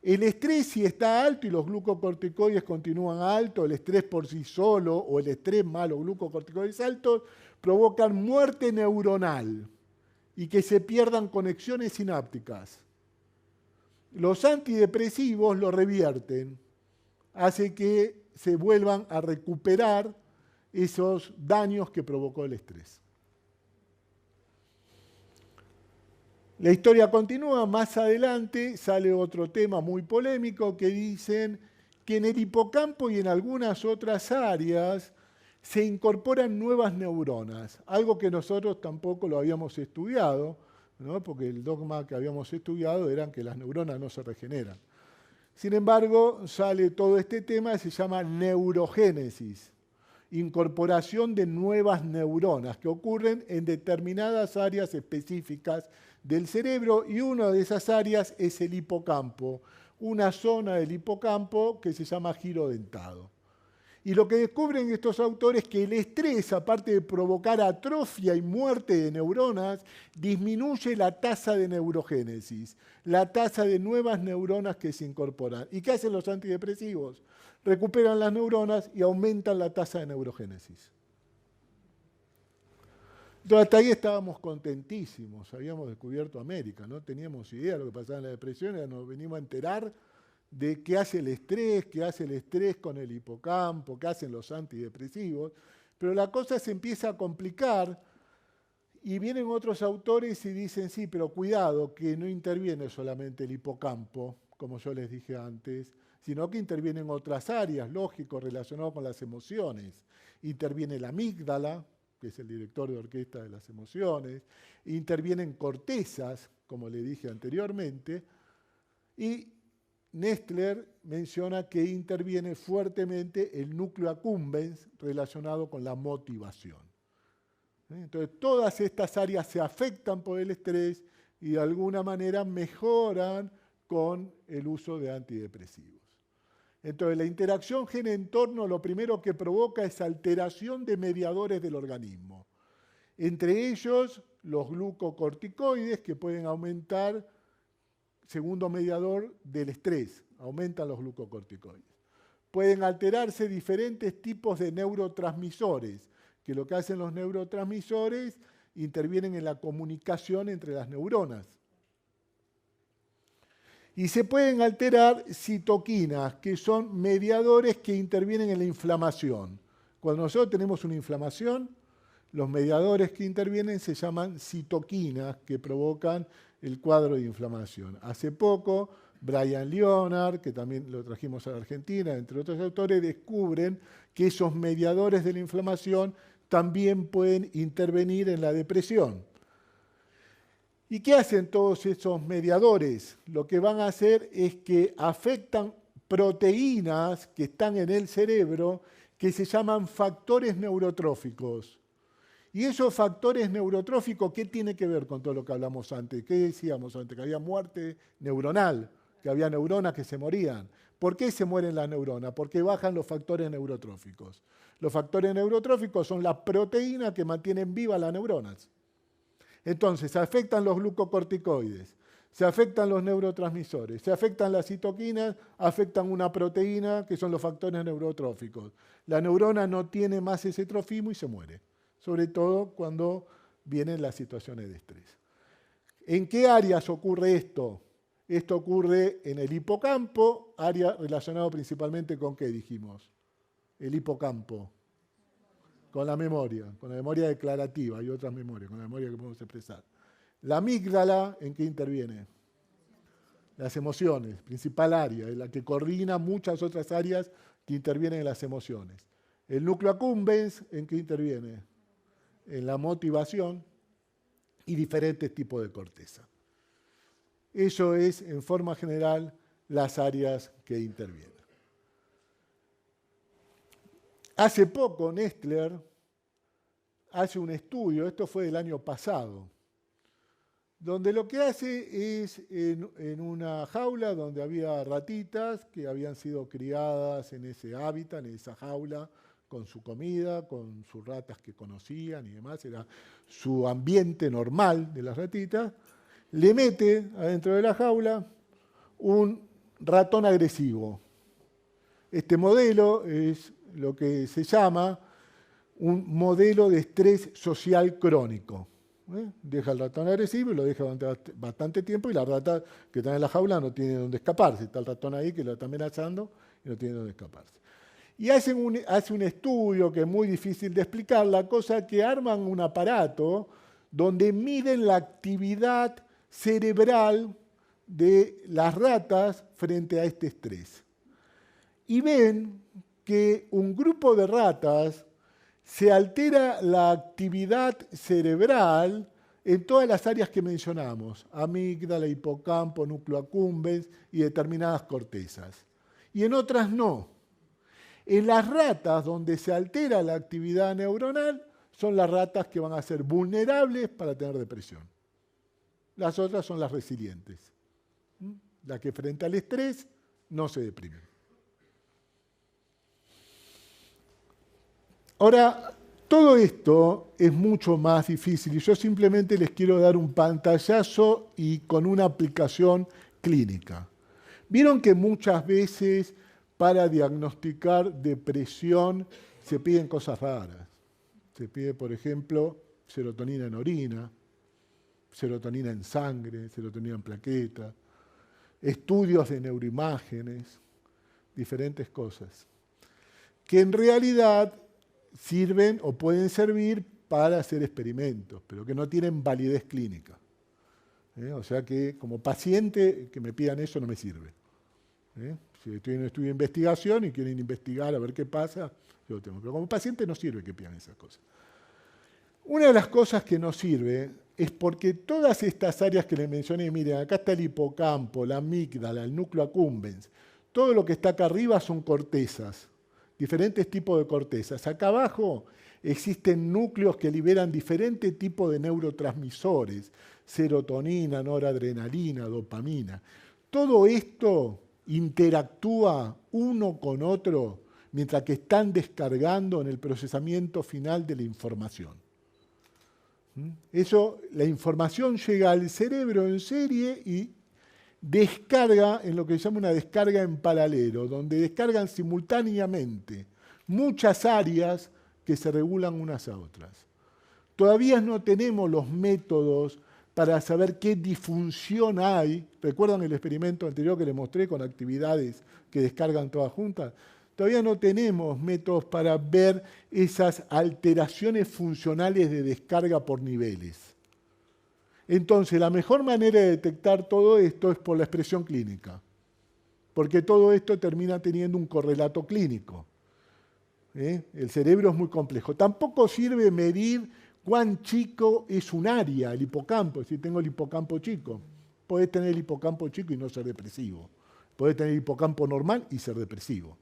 El estrés, si está alto y los glucocorticoides continúan altos, el estrés por sí solo o el estrés más los glucocorticoides altos, provocan muerte neuronal y que se pierdan conexiones sinápticas. Los antidepresivos lo revierten, hace que se vuelvan a recuperar esos daños que provocó el estrés. La historia continúa, más adelante sale otro tema muy polémico que dicen que en el hipocampo y en algunas otras áreas se incorporan nuevas neuronas, algo que nosotros tampoco lo habíamos estudiado, ¿no? Porque el dogma que habíamos estudiado era que las neuronas no se regeneran. Sin embargo, sale todo este tema que se llama neurogénesis, incorporación de nuevas neuronas que ocurren en determinadas áreas específicas del cerebro, y una de esas áreas es el hipocampo, una zona del hipocampo que se llama giro dentado. Y lo que descubren estos autores es que el estrés, aparte de provocar atrofia y muerte de neuronas, disminuye la tasa de neurogénesis, la tasa de nuevas neuronas que se incorporan. ¿Y qué hacen los antidepresivos? Recuperan las neuronas y aumentan la tasa de neurogénesis. Entonces, hasta ahí estábamos contentísimos, habíamos descubierto América, no teníamos idea de lo que pasaba en la depresión, ya nos venimos a enterar de qué hace el estrés con el hipocampo, qué hacen los antidepresivos, pero la cosa se empieza a complicar y vienen otros autores y dicen, sí, pero cuidado, que no interviene solamente el hipocampo, como yo les dije antes, sino que intervienen otras áreas, lógico, relacionadas con las emociones. Interviene la amígdala, que es el director de orquesta de las emociones, intervienen cortezas, como le dije anteriormente, y Nestler menciona que interviene fuertemente el núcleo accumbens relacionado con la motivación. Entonces, todas estas áreas se afectan por el estrés y de alguna manera mejoran con el uso de antidepresivos. Entonces, la interacción gen-entorno lo primero que provoca es alteración de mediadores del organismo. Entre ellos, los glucocorticoides, que pueden aumentar, segundo mediador del estrés, aumentan los glucocorticoides. Pueden alterarse diferentes tipos de neurotransmisores, que lo que hacen los neurotransmisores intervienen en la comunicación entre las neuronas. Y se pueden alterar citoquinas, que son mediadores que intervienen en la inflamación. Cuando nosotros tenemos una inflamación, los mediadores que intervienen se llaman citoquinas, que provocan el cuadro de inflamación. Hace poco, Brian Leonard, que también lo trajimos a la Argentina, entre otros autores, descubren que esos mediadores de la inflamación también pueden intervenir en la depresión. ¿Y qué hacen todos esos mediadores? Lo que van a hacer es que afectan proteínas que están en el cerebro que se llaman factores neurotróficos. Y esos factores neurotróficos, ¿qué tiene que ver con todo lo que hablamos antes? ¿Qué decíamos antes? Que había muerte neuronal, que había neuronas que se morían. ¿Por qué se mueren las neuronas? Porque bajan los factores neurotróficos. Los factores neurotróficos son las proteínas que mantienen vivas las neuronas. Entonces, se afectan los glucocorticoides, se afectan los neurotransmisores, se afectan las citoquinas, afectan una proteína que son los factores neurotróficos. La neurona no tiene más ese trofismo y se muere, sobre todo cuando vienen las situaciones de estrés. ¿En qué áreas ocurre esto? Esto ocurre en el hipocampo, área relacionada principalmente con ¿qué dijimos? El hipocampo. Con la memoria declarativa y otras memorias, con la memoria que podemos expresar. La amígdala, ¿en qué interviene? Las emociones, principal área, es la que coordina muchas otras áreas que intervienen en las emociones. El núcleo accumbens, ¿en qué interviene? En la motivación y diferentes tipos de corteza. Eso es, en forma general, las áreas que intervienen. Hace poco, Nestler hace un estudio, esto fue del año pasado, donde lo que hace es, en una jaula donde había ratitas que habían sido criadas en ese hábitat, en esa jaula, con su comida, con sus ratas que conocían y demás, era su ambiente normal de las ratitas, le mete adentro de la jaula un ratón agresivo. Este modelo es lo que se llama un modelo de estrés social crónico. Deja al ratón agresivo y lo deja bastante tiempo y la rata que está en la jaula no tiene dónde escaparse. Está el ratón ahí que lo está amenazando y no tiene dónde escaparse. Y hace un estudio que es muy difícil de explicar, la cosa que arman un aparato donde miden la actividad cerebral de las ratas frente a este estrés. Y ven que un grupo de ratas se altera la actividad cerebral en todas las áreas que mencionamos, amígdala, hipocampo, núcleo accumbens y determinadas cortezas. Y en otras no. En las ratas donde se altera la actividad neuronal son las ratas que van a ser vulnerables para tener depresión. Las otras son las resilientes, las que frente al estrés no se deprimen. Ahora, todo esto es mucho más difícil y yo simplemente les quiero dar un pantallazo y con una aplicación clínica. Vieron que muchas veces para diagnosticar depresión se piden cosas raras. Se pide, por ejemplo, serotonina en orina, serotonina en sangre, serotonina en plaqueta, estudios de neuroimágenes, diferentes cosas, que en realidad sirven o pueden servir para hacer experimentos, pero que no tienen validez clínica. O sea que como paciente que me pidan eso no me sirve. Si estoy en un estudio de investigación y quieren investigar a ver qué pasa, yo lo tengo. Pero como paciente no sirve que pidan esas cosas. Una de las cosas que no sirve es porque todas estas áreas que les mencioné, miren, acá está el hipocampo, la amígdala, el núcleo accumbens, todo lo que está acá arriba son cortezas, diferentes tipos de cortezas. Acá abajo existen núcleos que liberan diferentes tipos de neurotransmisores, serotonina, noradrenalina, dopamina. Todo esto interactúa uno con otro mientras que están descargando en el procesamiento final de la información. Eso, la información llega al cerebro en serie y descarga en lo que se llama una descarga en paralelo, donde descargan simultáneamente muchas áreas que se regulan unas a otras. Todavía no tenemos los métodos para saber qué disfunción hay. ¿Recuerdan el experimento anterior que les mostré con actividades que descargan todas juntas? Todavía no tenemos métodos para ver esas alteraciones funcionales de descarga por niveles. Entonces, la mejor manera de detectar todo esto es por la expresión clínica, porque todo esto termina teniendo un correlato clínico. El cerebro es muy complejo. Tampoco sirve medir cuán chico es un área, el hipocampo. Si tengo el hipocampo chico, podés tener el hipocampo chico y no ser depresivo. Podés tener el hipocampo normal y ser depresivo.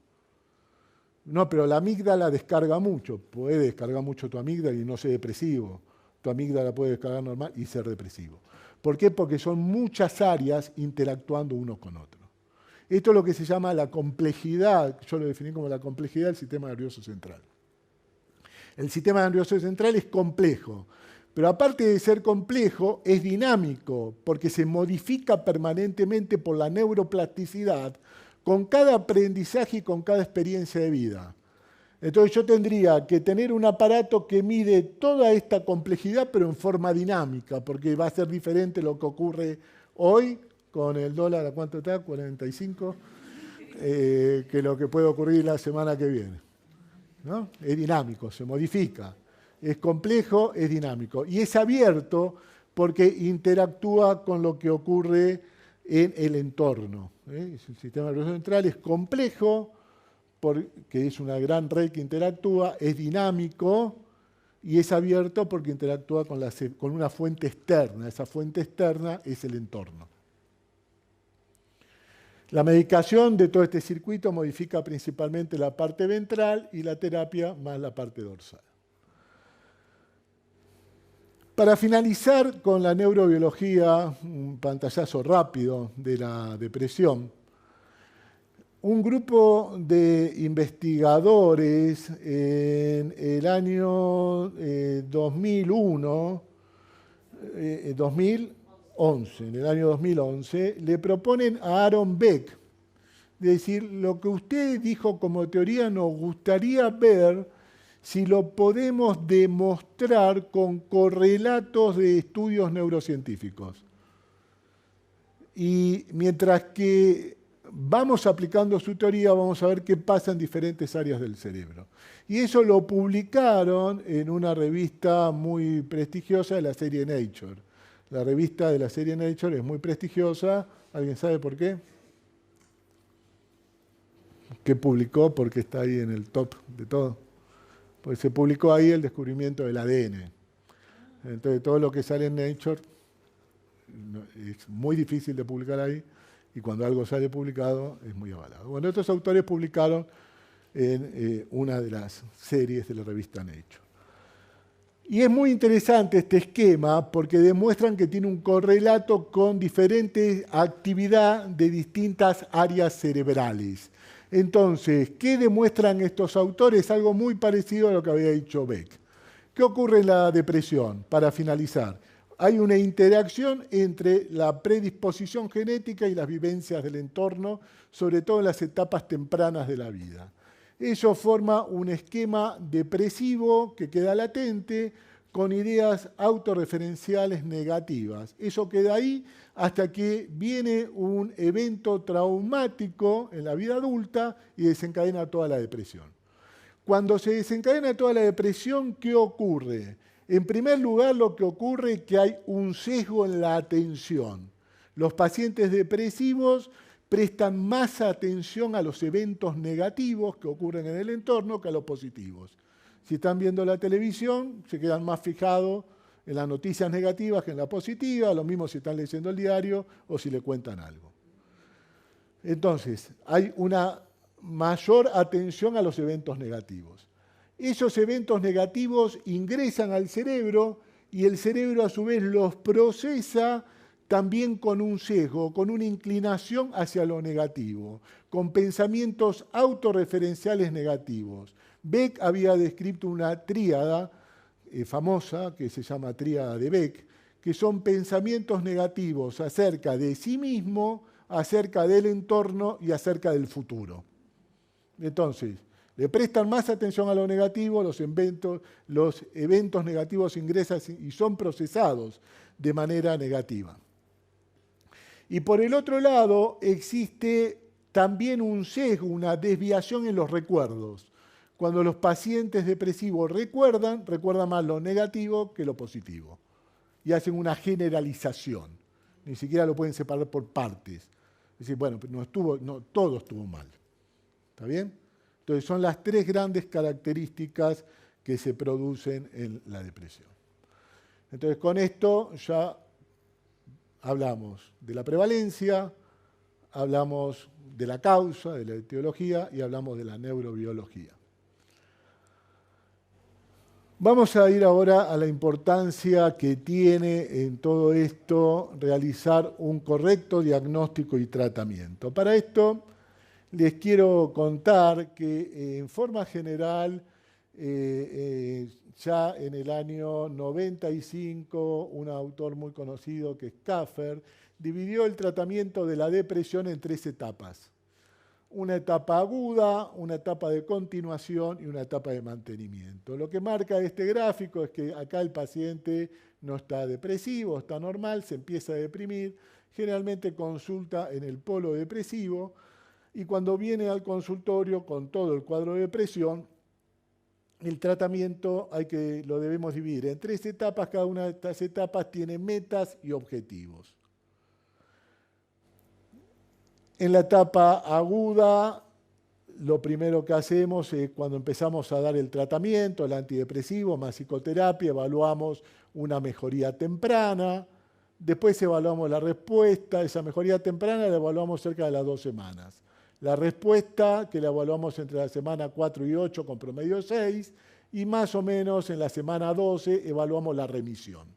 No, pero la amígdala descarga mucho. Puede descargar mucho tu amígdala y no ser depresivo. Tu amígdala puede descargar normal y ser depresivo. ¿Por qué? Porque son muchas áreas interactuando uno con otro. Esto es lo que se llama la complejidad, yo lo definí como la complejidad del sistema nervioso central. El sistema nervioso central es complejo, pero aparte de ser complejo, es dinámico, porque se modifica permanentemente por la neuroplasticidad con cada aprendizaje y con cada experiencia de vida. Entonces yo tendría que tener un aparato que mide toda esta complejidad, pero en forma dinámica, porque va a ser diferente lo que ocurre hoy con el dólar, ¿a cuánto está? 45, que lo que puede ocurrir la semana que viene. ¿No? Es dinámico, se modifica. Es complejo, es dinámico. Y es abierto porque interactúa con lo que ocurre en el entorno. El sistema nervioso central es complejo, porque es una gran red que interactúa, es dinámico y es abierto porque interactúa con una fuente externa. Esa fuente externa es el entorno. La medicación de todo este circuito modifica principalmente la parte ventral y la terapia más la parte dorsal. Para finalizar con la neurobiología, un pantallazo rápido de la depresión, un grupo de investigadores en el año 2011, le proponen a Aaron Beck, de decir, lo que usted dijo como teoría nos gustaría ver si lo podemos demostrar con correlatos de estudios neurocientíficos. Y mientras que vamos aplicando su teoría, vamos a ver qué pasa en diferentes áreas del cerebro. Y eso lo publicaron en una revista muy prestigiosa de la serie Nature. La revista de la serie Nature es muy prestigiosa. ¿Alguien sabe por qué? ¿Qué publicó? Porque está ahí en el top de todo. Pues se publicó ahí el descubrimiento del ADN. Entonces todo lo que sale en Nature es muy difícil de publicar ahí, y cuando algo sale publicado es muy avalado. Bueno, estos autores publicaron en una de las series de la revista Nature. Y es muy interesante este esquema porque demuestran que tiene un correlato con diferentes actividades de distintas áreas cerebrales. Entonces, ¿qué demuestran estos autores? Algo muy parecido a lo que había dicho Beck. ¿Qué ocurre en la depresión? Para finalizar, hay una interacción entre la predisposición genética y las vivencias del entorno, sobre todo en las etapas tempranas de la vida. Eso forma un esquema depresivo que queda latente con ideas autorreferenciales negativas. Eso queda ahí hasta que viene un evento traumático en la vida adulta y desencadena toda la depresión. Cuando se desencadena toda la depresión, ¿qué ocurre? En primer lugar, lo que ocurre es que hay un sesgo en la atención. Los pacientes depresivos prestan más atención a los eventos negativos que ocurren en el entorno que a los positivos. Si están viendo la televisión, se quedan más fijados en las noticias negativas que en las positivas, lo mismo si están leyendo el diario o si le cuentan algo. Entonces, hay una mayor atención a los eventos negativos. Esos eventos negativos ingresan al cerebro y el cerebro a su vez los procesa también con un sesgo, con una inclinación hacia lo negativo, con pensamientos autorreferenciales negativos. Beck había descrito una tríada famosa, que se llama tríada de Beck, que son pensamientos negativos acerca de sí mismo, acerca del entorno y acerca del futuro. Entonces, le prestan más atención a lo negativo, los eventos negativos ingresan y son procesados de manera negativa. Y por el otro lado, existe también un sesgo, una desviación en los recuerdos. Cuando los pacientes depresivos recuerdan más lo negativo que lo positivo. Y hacen una generalización. Ni siquiera lo pueden separar por partes. Es decir, bueno, todo estuvo mal. ¿Está bien? Entonces son las tres grandes características que se producen en la depresión. Entonces, con esto ya hablamos de la prevalencia, hablamos de la causa, de la etiología y hablamos de la neurobiología. Vamos a ir ahora a la importancia que tiene en todo esto realizar un correcto diagnóstico y tratamiento. Para esto les quiero contar que en forma general ya en el año 95 un autor muy conocido que es Kaffer dividió el tratamiento de la depresión en 3 etapas. Una etapa aguda, una etapa de continuación y una etapa de mantenimiento. Lo que marca este gráfico es que acá el paciente no está depresivo, está normal, se empieza a deprimir, generalmente consulta en el polo depresivo y cuando viene al consultorio con todo el cuadro de depresión, el tratamiento lo debemos dividir en 3 etapas, cada una de estas etapas tiene metas y objetivos. En la etapa aguda, lo primero que hacemos es cuando empezamos a dar el tratamiento, el antidepresivo más psicoterapia, evaluamos una mejoría temprana, después evaluamos la respuesta, esa mejoría temprana la evaluamos cerca de las 2 semanas. La respuesta, que la evaluamos entre la semana 4 y 8 con promedio 6, y más o menos en la semana 12 evaluamos la remisión.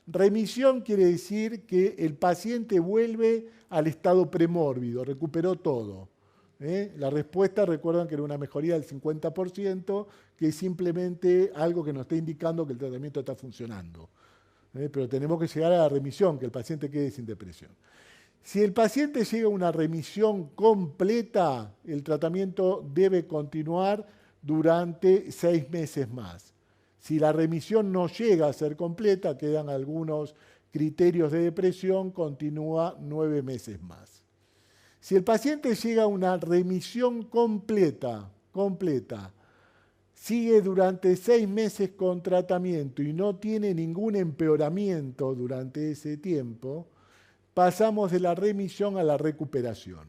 Remisión quiere decir que el paciente vuelve al estado premórbido, recuperó todo. La respuesta, recuerdan que era una mejoría del 50%, que es simplemente algo que nos está indicando que el tratamiento está funcionando. Pero tenemos que llegar a la remisión, que el paciente quede sin depresión. Si el paciente llega a una remisión completa, el tratamiento debe continuar durante 6 meses más. Si la remisión no llega a ser completa, quedan algunos criterios de depresión, continúa 9 meses más. Si el paciente llega a una remisión completa, sigue durante 6 meses con tratamiento y no tiene ningún empeoramiento durante ese tiempo, pasamos de la remisión a la recuperación.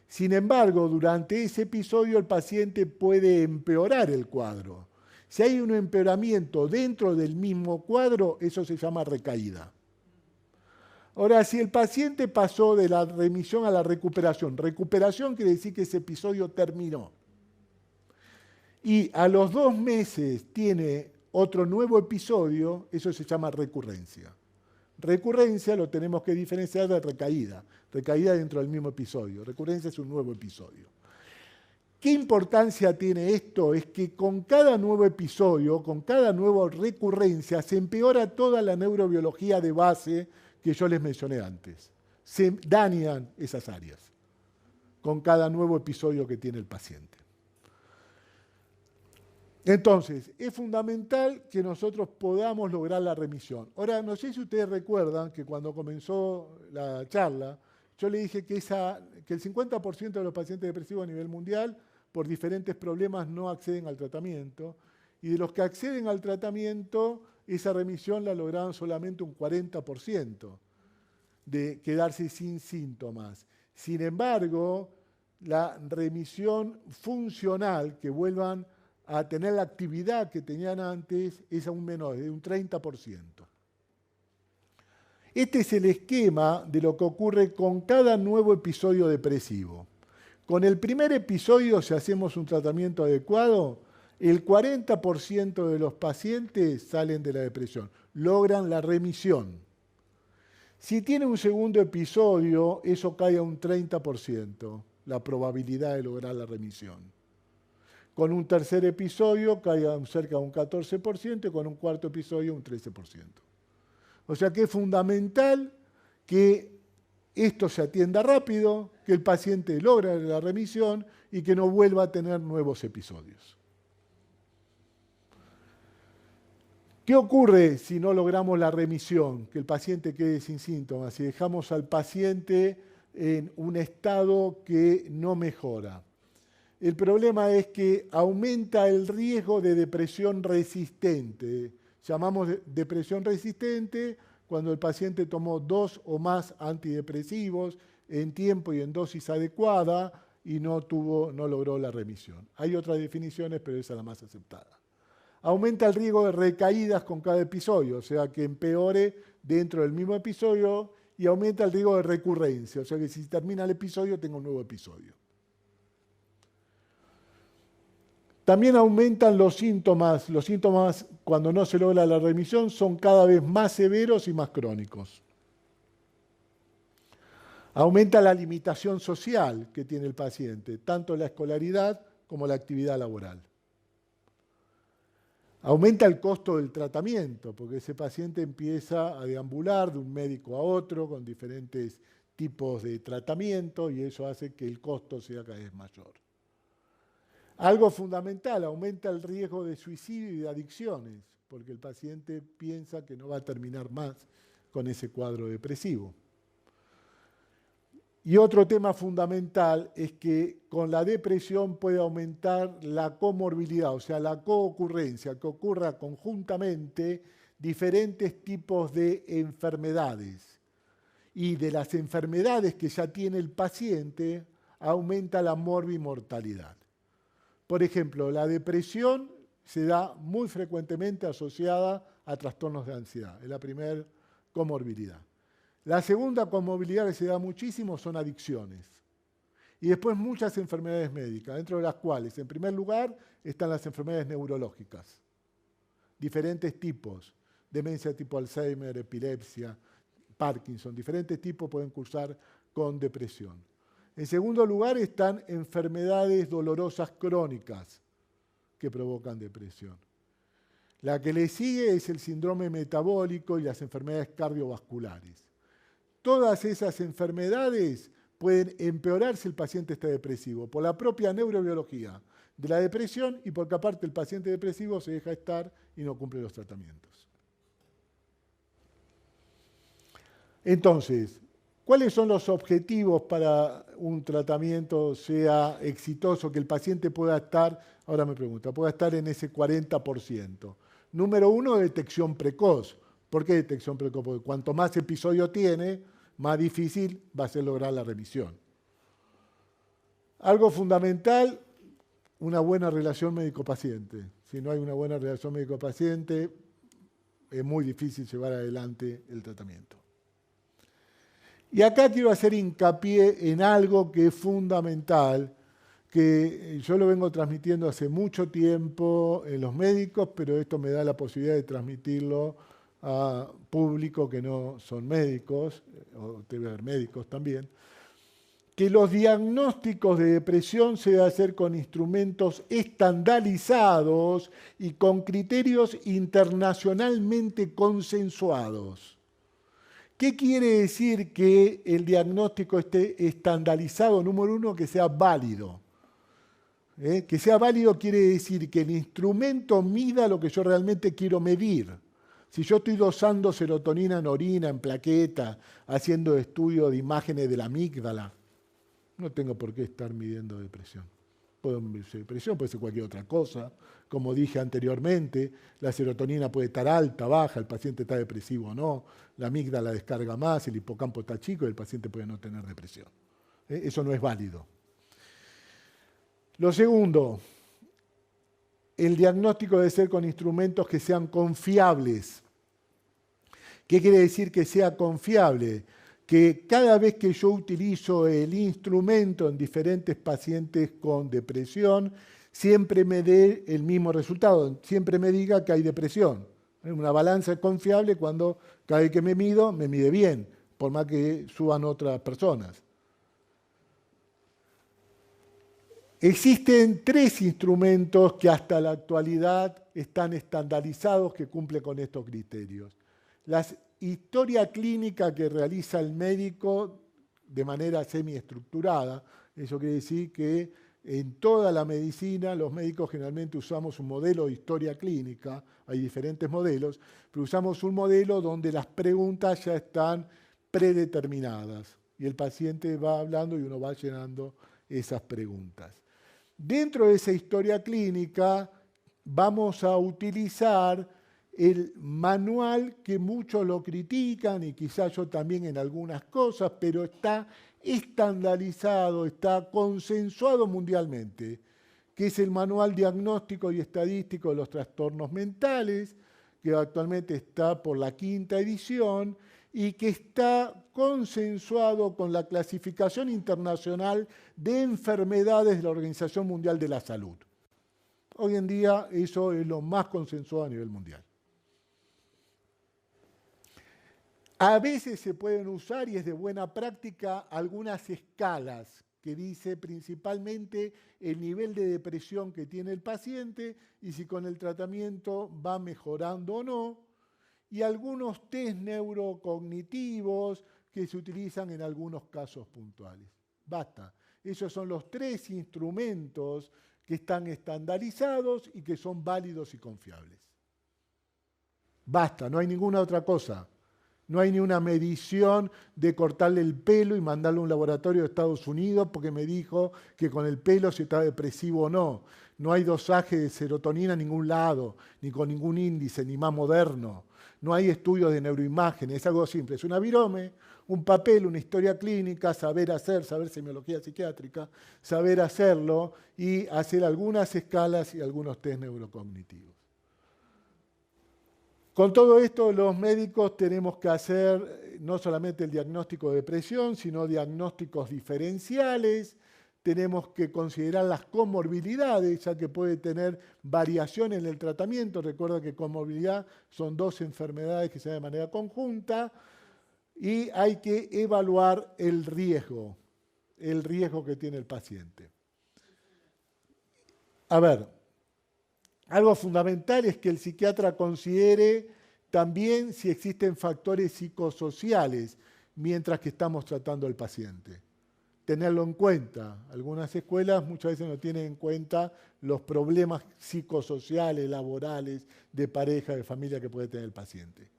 Sin embargo, durante ese episodio el paciente puede empeorar el cuadro. Si hay un empeoramiento dentro del mismo cuadro, eso se llama recaída. Ahora, si el paciente pasó de la remisión a la recuperación quiere decir que ese episodio terminó. Y a los 2 meses tiene otro nuevo episodio, eso se llama recurrencia. Recurrencia lo tenemos que diferenciar de recaída. Recaída dentro del mismo episodio. Recurrencia es un nuevo episodio. ¿Qué importancia tiene esto? Es que con cada nuevo episodio, con cada nueva recurrencia, se empeora toda la neurobiología de base que yo les mencioné antes. Se dañan esas áreas con cada nuevo episodio que tiene el paciente. Entonces, es fundamental que nosotros podamos lograr la remisión. Ahora, no sé si ustedes recuerdan que cuando comenzó la charla, yo le dije que el 50% de los pacientes depresivos a nivel mundial, por diferentes problemas, no acceden al tratamiento. Y de los que acceden al tratamiento, esa remisión la lograron solamente un 40% de quedarse sin síntomas. Sin embargo, la remisión funcional, que vuelvan a tener la actividad que tenían antes, es aún menor, de un 30%. Este es el esquema de lo que ocurre con cada nuevo episodio depresivo. Con el primer episodio, si hacemos un tratamiento adecuado, el 40% de los pacientes salen de la depresión, logran la remisión. Si tiene un segundo episodio, eso cae a un 30%, la probabilidad de lograr la remisión. Con un tercer episodio cae a cerca de un 14% y con un cuarto episodio un 13%. O sea que es fundamental que esto se atienda rápido, que el paciente logre la remisión y que no vuelva a tener nuevos episodios. ¿Qué ocurre si no logramos la remisión? Que el paciente quede sin síntomas, si dejamos al paciente en un estado que no mejora. El problema es que aumenta el riesgo de depresión resistente. Llamamos depresión resistente cuando el paciente tomó 2 o más antidepresivos en tiempo y en dosis adecuada y no logró la remisión. Hay otras definiciones, pero esa es la más aceptada. aumenta el riesgo de recaídas con cada episodio, o sea que empeore dentro del mismo episodio, y aumenta el riesgo de recurrencia, o sea que si termina el episodio tengo un nuevo episodio. También aumentan los síntomas cuando no se logra la remisión son cada vez más severos y más crónicos. Aumenta la limitación social que tiene el paciente, tanto la escolaridad como la actividad laboral. Aumenta el costo del tratamiento, porque ese paciente empieza a deambular de un médico a otro con diferentes tipos de tratamiento y eso hace que el costo sea cada vez mayor. Algo fundamental, aumenta el riesgo de suicidio y de adicciones, porque el paciente piensa que no va a terminar más con ese cuadro depresivo. Y otro tema fundamental es que con la depresión puede aumentar la comorbilidad, o sea, la coocurrencia, que ocurra conjuntamente diferentes tipos de enfermedades. Y de las enfermedades que ya tiene el paciente, aumenta la morbimortalidad. Por ejemplo, la depresión se da muy frecuentemente asociada a trastornos de ansiedad, es la primera comorbilidad. La segunda comorbilidad que se da muchísimo son adicciones. Y después muchas enfermedades médicas, dentro de las cuales, en primer lugar, están las enfermedades neurológicas. Diferentes tipos, demencia tipo Alzheimer, epilepsia, Parkinson, diferentes tipos pueden cursar con depresión. En segundo lugar están enfermedades dolorosas crónicas que provocan depresión. La que le sigue es el síndrome metabólico y las enfermedades cardiovasculares. Todas esas enfermedades pueden empeorar si el paciente está depresivo, por la propia neurobiología de la depresión y porque aparte el paciente depresivo se deja estar y no cumple los tratamientos. Entonces, ¿cuáles son los objetivos para un tratamiento sea exitoso, que el paciente pueda estar, ahora me pregunta, pueda estar en ese 40%? Número uno, detección precoz. ¿Por qué detección precoz? Porque cuanto más episodio tiene, más difícil va a ser lograr la remisión. Algo fundamental, una buena relación médico-paciente. Si no hay una buena relación médico-paciente, es muy difícil llevar adelante el tratamiento. Y acá quiero hacer hincapié en algo que es fundamental, que yo lo vengo transmitiendo hace mucho tiempo en los médicos, pero esto me da la posibilidad de transmitirlo a público que no son médicos, o debe haber médicos también, que los diagnósticos de depresión se deben hacer con instrumentos estandarizados y con criterios internacionalmente consensuados. ¿Qué quiere decir que el diagnóstico esté estandarizado? Número uno, que sea válido. Que sea válido quiere decir que el instrumento mida lo que yo realmente quiero medir. Si yo estoy dosando serotonina en orina, en plaqueta, haciendo estudio de imágenes de la amígdala, no tengo por qué estar midiendo depresión. Puede ser depresión, puede ser cualquier otra cosa. Como dije anteriormente, la serotonina puede estar alta, baja, el paciente está depresivo o no, la amígdala descarga más, el hipocampo está chico y el paciente puede no tener depresión. Eso no es válido. Lo segundo, el diagnóstico debe ser con instrumentos que sean confiables. ¿Qué quiere decir que sea confiable? Que cada vez que yo utilizo el instrumento en diferentes pacientes con depresión, siempre me dé el mismo resultado, siempre me diga que hay depresión. Una balanza es confiable cuando cada vez que me mido, me mide bien, por más que suban otras personas. Existen 3 instrumentos que hasta la actualidad están estandarizados que cumplen con estos criterios. La historia clínica que realiza el médico de manera semiestructurada, eso quiere decir que en toda la medicina los médicos generalmente usamos un modelo de historia clínica, hay diferentes modelos, pero usamos un modelo donde las preguntas ya están predeterminadas y el paciente va hablando y uno va llenando esas preguntas. Dentro de esa historia clínica vamos a utilizar el manual que muchos lo critican y quizás yo también en algunas cosas, pero está estandarizado, está consensuado mundialmente, que es el Manual Diagnóstico y Estadístico de los Trastornos Mentales, que actualmente está por la 5ª edición y que está consensuado con la Clasificación Internacional de Enfermedades de la Organización Mundial de la Salud. Hoy en día eso es lo más consensuado a nivel mundial. A veces se pueden usar, y es de buena práctica, algunas escalas que dice principalmente el nivel de depresión que tiene el paciente y si con el tratamiento va mejorando o no, y algunos test neurocognitivos que se utilizan en algunos casos puntuales. Basta. Esos son los 3 instrumentos que están estandarizados y que son válidos y confiables. Basta, no hay ninguna otra cosa. No hay ni una medición de cortarle el pelo y mandarlo a un laboratorio de Estados Unidos porque me dijo que con el pelo si está depresivo o no. No hay dosaje de serotonina en ningún lado, ni con ningún índice, ni más moderno. No hay estudios de neuroimágenes, es algo simple. Es una virome, un papel, una historia clínica, saber semiología psiquiátrica, saber hacerlo y hacer algunas escalas y algunos test neurocognitivos. Con todo esto, los médicos tenemos que hacer no solamente el diagnóstico de depresión, sino diagnósticos diferenciales. Tenemos que considerar las comorbilidades, ya que puede tener variación en el tratamiento. Recuerda que comorbilidad son 2 enfermedades que se dan de manera conjunta. Y hay que evaluar el riesgo que tiene el paciente. A ver, algo fundamental es que el psiquiatra considere también si existen factores psicosociales mientras que estamos tratando al paciente. Tenerlo en cuenta. Algunas escuelas muchas veces no tienen en cuenta los problemas psicosociales, laborales, de pareja, de familia que puede tener el paciente.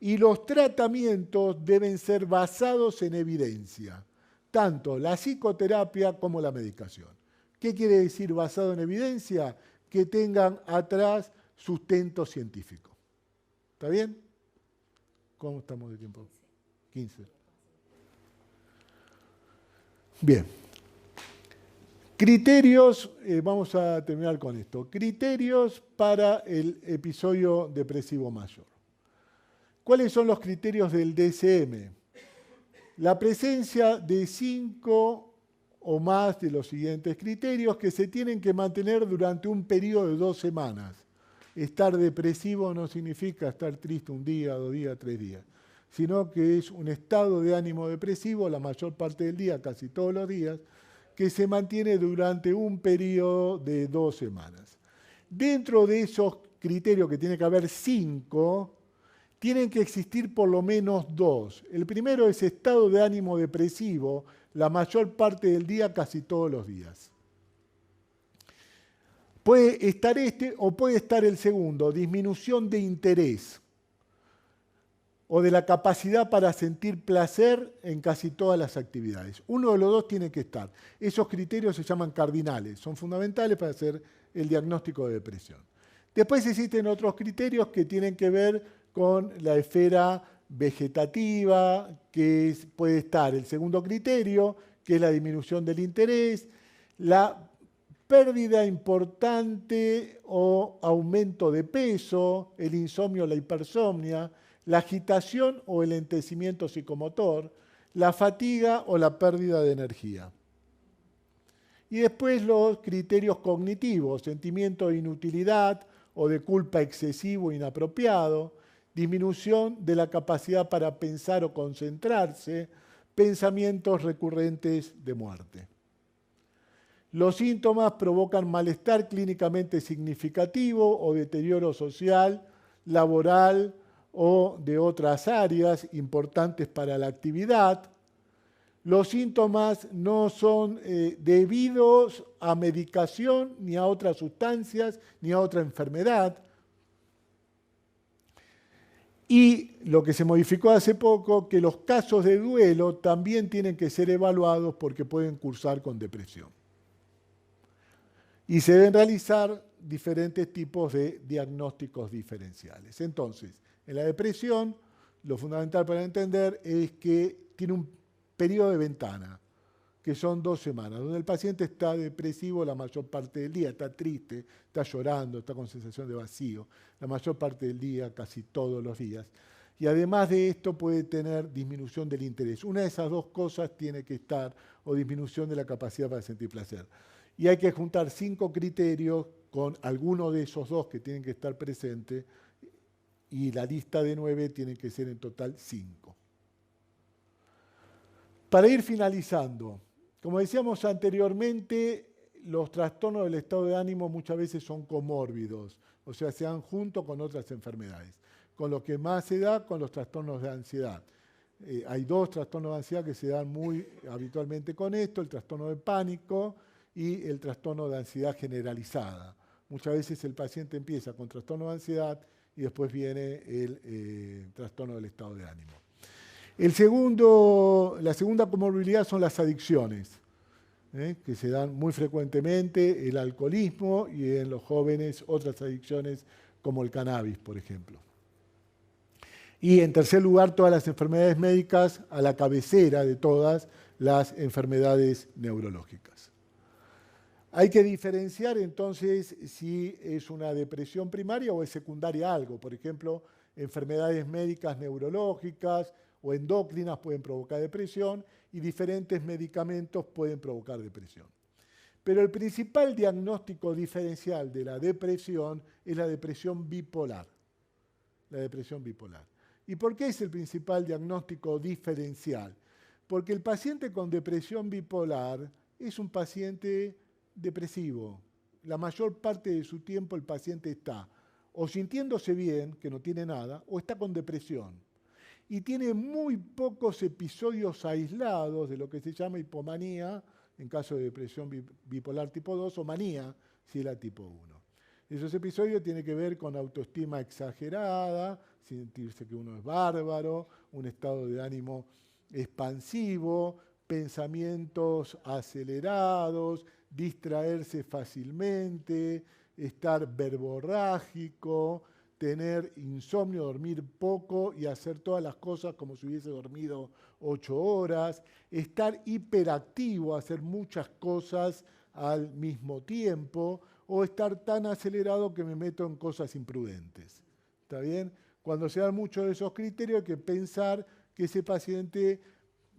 Y los tratamientos deben ser basados en evidencia, tanto la psicoterapia como la medicación. ¿Qué quiere decir basado en evidencia? Que tengan atrás sustento científico. ¿Está bien? ¿Cómo estamos de tiempo? 15. Bien. Criterios, vamos a terminar con esto. Criterios para el episodio depresivo mayor. ¿Cuáles son los criterios del DSM? La presencia de 5 o más de los siguientes criterios que se tienen que mantener durante un periodo de 2 semanas. Estar depresivo no significa estar triste un día, 2 días, 3 días, sino que es un estado de ánimo depresivo la mayor parte del día, casi todos los días, que se mantiene durante un periodo de 2 semanas. Dentro de esos criterios, que tiene que haber 5, tienen que existir por lo menos 2. El primero es estado de ánimo depresivo, la mayor parte del día, casi todos los días. Puede estar este o puede estar el segundo, disminución de interés o de la capacidad para sentir placer en casi todas las actividades. Uno de los 2 tiene que estar. Esos criterios se llaman cardinales, son fundamentales para hacer el diagnóstico de depresión. Después existen otros criterios que tienen que ver con la esfera vegetativa, que puede estar el segundo criterio, que es la disminución del interés, la pérdida importante o aumento de peso, el insomnio o la hipersomnia, la agitación o el lentecimiento psicomotor, la fatiga o la pérdida de energía. Y después los criterios cognitivos, sentimiento de inutilidad o de culpa excesivo e inapropiado, disminución de la capacidad para pensar o concentrarse, pensamientos recurrentes de muerte. Los síntomas provocan malestar clínicamente significativo o deterioro social, laboral o de otras áreas importantes para la actividad. Los síntomas no son debidos a medicación, ni a otras sustancias, ni a otra enfermedad. Y lo que se modificó hace poco, que los casos de duelo también tienen que ser evaluados porque pueden cursar con depresión. Y se deben realizar diferentes tipos de diagnósticos diferenciales. Entonces, en la depresión, lo fundamental para entender es que tiene un periodo de ventana. que son 2 semanas, donde el paciente está depresivo la mayor parte del día, está triste, está llorando, está con sensación de vacío, la mayor parte del día, casi todos los días. Y además de esto puede tener disminución del interés. Una de esas dos cosas tiene que estar, o disminución de la capacidad para sentir placer. Y hay que juntar 5 criterios con alguno de esos 2 que tienen que estar presentes, y la lista de 9 tiene que ser en total 5. Para ir finalizando, como decíamos anteriormente, los trastornos del estado de ánimo muchas veces son comórbidos, o sea, se dan junto con otras enfermedades. Con lo que más se da con los trastornos de ansiedad. Hay 2 trastornos de ansiedad que se dan muy habitualmente con esto, el trastorno de pánico y el trastorno de ansiedad generalizada. Muchas veces el paciente empieza con trastorno de ansiedad y después viene el trastorno del estado de ánimo. La segunda comorbilidad son las adicciones, que se dan muy frecuentemente, el alcoholismo y en los jóvenes otras adicciones como el cannabis, por ejemplo. Y en tercer lugar, todas las enfermedades médicas, a la cabecera de todas, las enfermedades neurológicas. Hay que diferenciar entonces si es una depresión primaria o es secundaria a algo. Por ejemplo, enfermedades médicas neurológicas o endócrinas pueden provocar depresión y diferentes medicamentos pueden provocar depresión. Pero el principal diagnóstico diferencial de la depresión es la depresión bipolar. La depresión bipolar. ¿Y por qué es el principal diagnóstico diferencial? Porque el paciente con depresión bipolar es un paciente depresivo. La mayor parte de su tiempo el paciente está o sintiéndose bien, que no tiene nada, o está con depresión. Y tiene muy pocos episodios aislados de lo que se llama hipomanía, en caso de depresión bipolar tipo 2, o manía, si es la tipo 1. Esos episodios tienen que ver con autoestima exagerada, sentirse que uno es bárbaro, un estado de ánimo expansivo, pensamientos acelerados, distraerse fácilmente, estar verborrágico, tener insomnio, dormir poco y hacer todas las cosas como si hubiese dormido 8 horas, estar hiperactivo, hacer muchas cosas al mismo tiempo, o estar tan acelerado que me meto en cosas imprudentes. ¿Está bien? Cuando se dan muchos de esos criterios hay que pensar que ese paciente,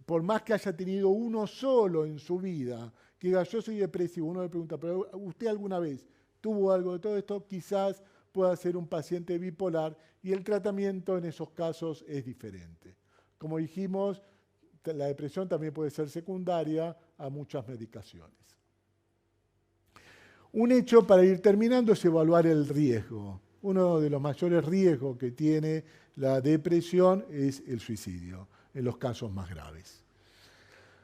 por más que haya tenido uno solo en su vida, que diga yo soy depresivo, uno le pregunta, ¿pero usted alguna vez tuvo algo de todo esto? Quizás pueda ser un paciente bipolar y el tratamiento en esos casos es diferente. Como dijimos, la depresión también puede ser secundaria a muchas medicaciones. Un hecho para ir terminando es evaluar el riesgo. Uno de los mayores riesgos que tiene la depresión es el suicidio, en los casos más graves.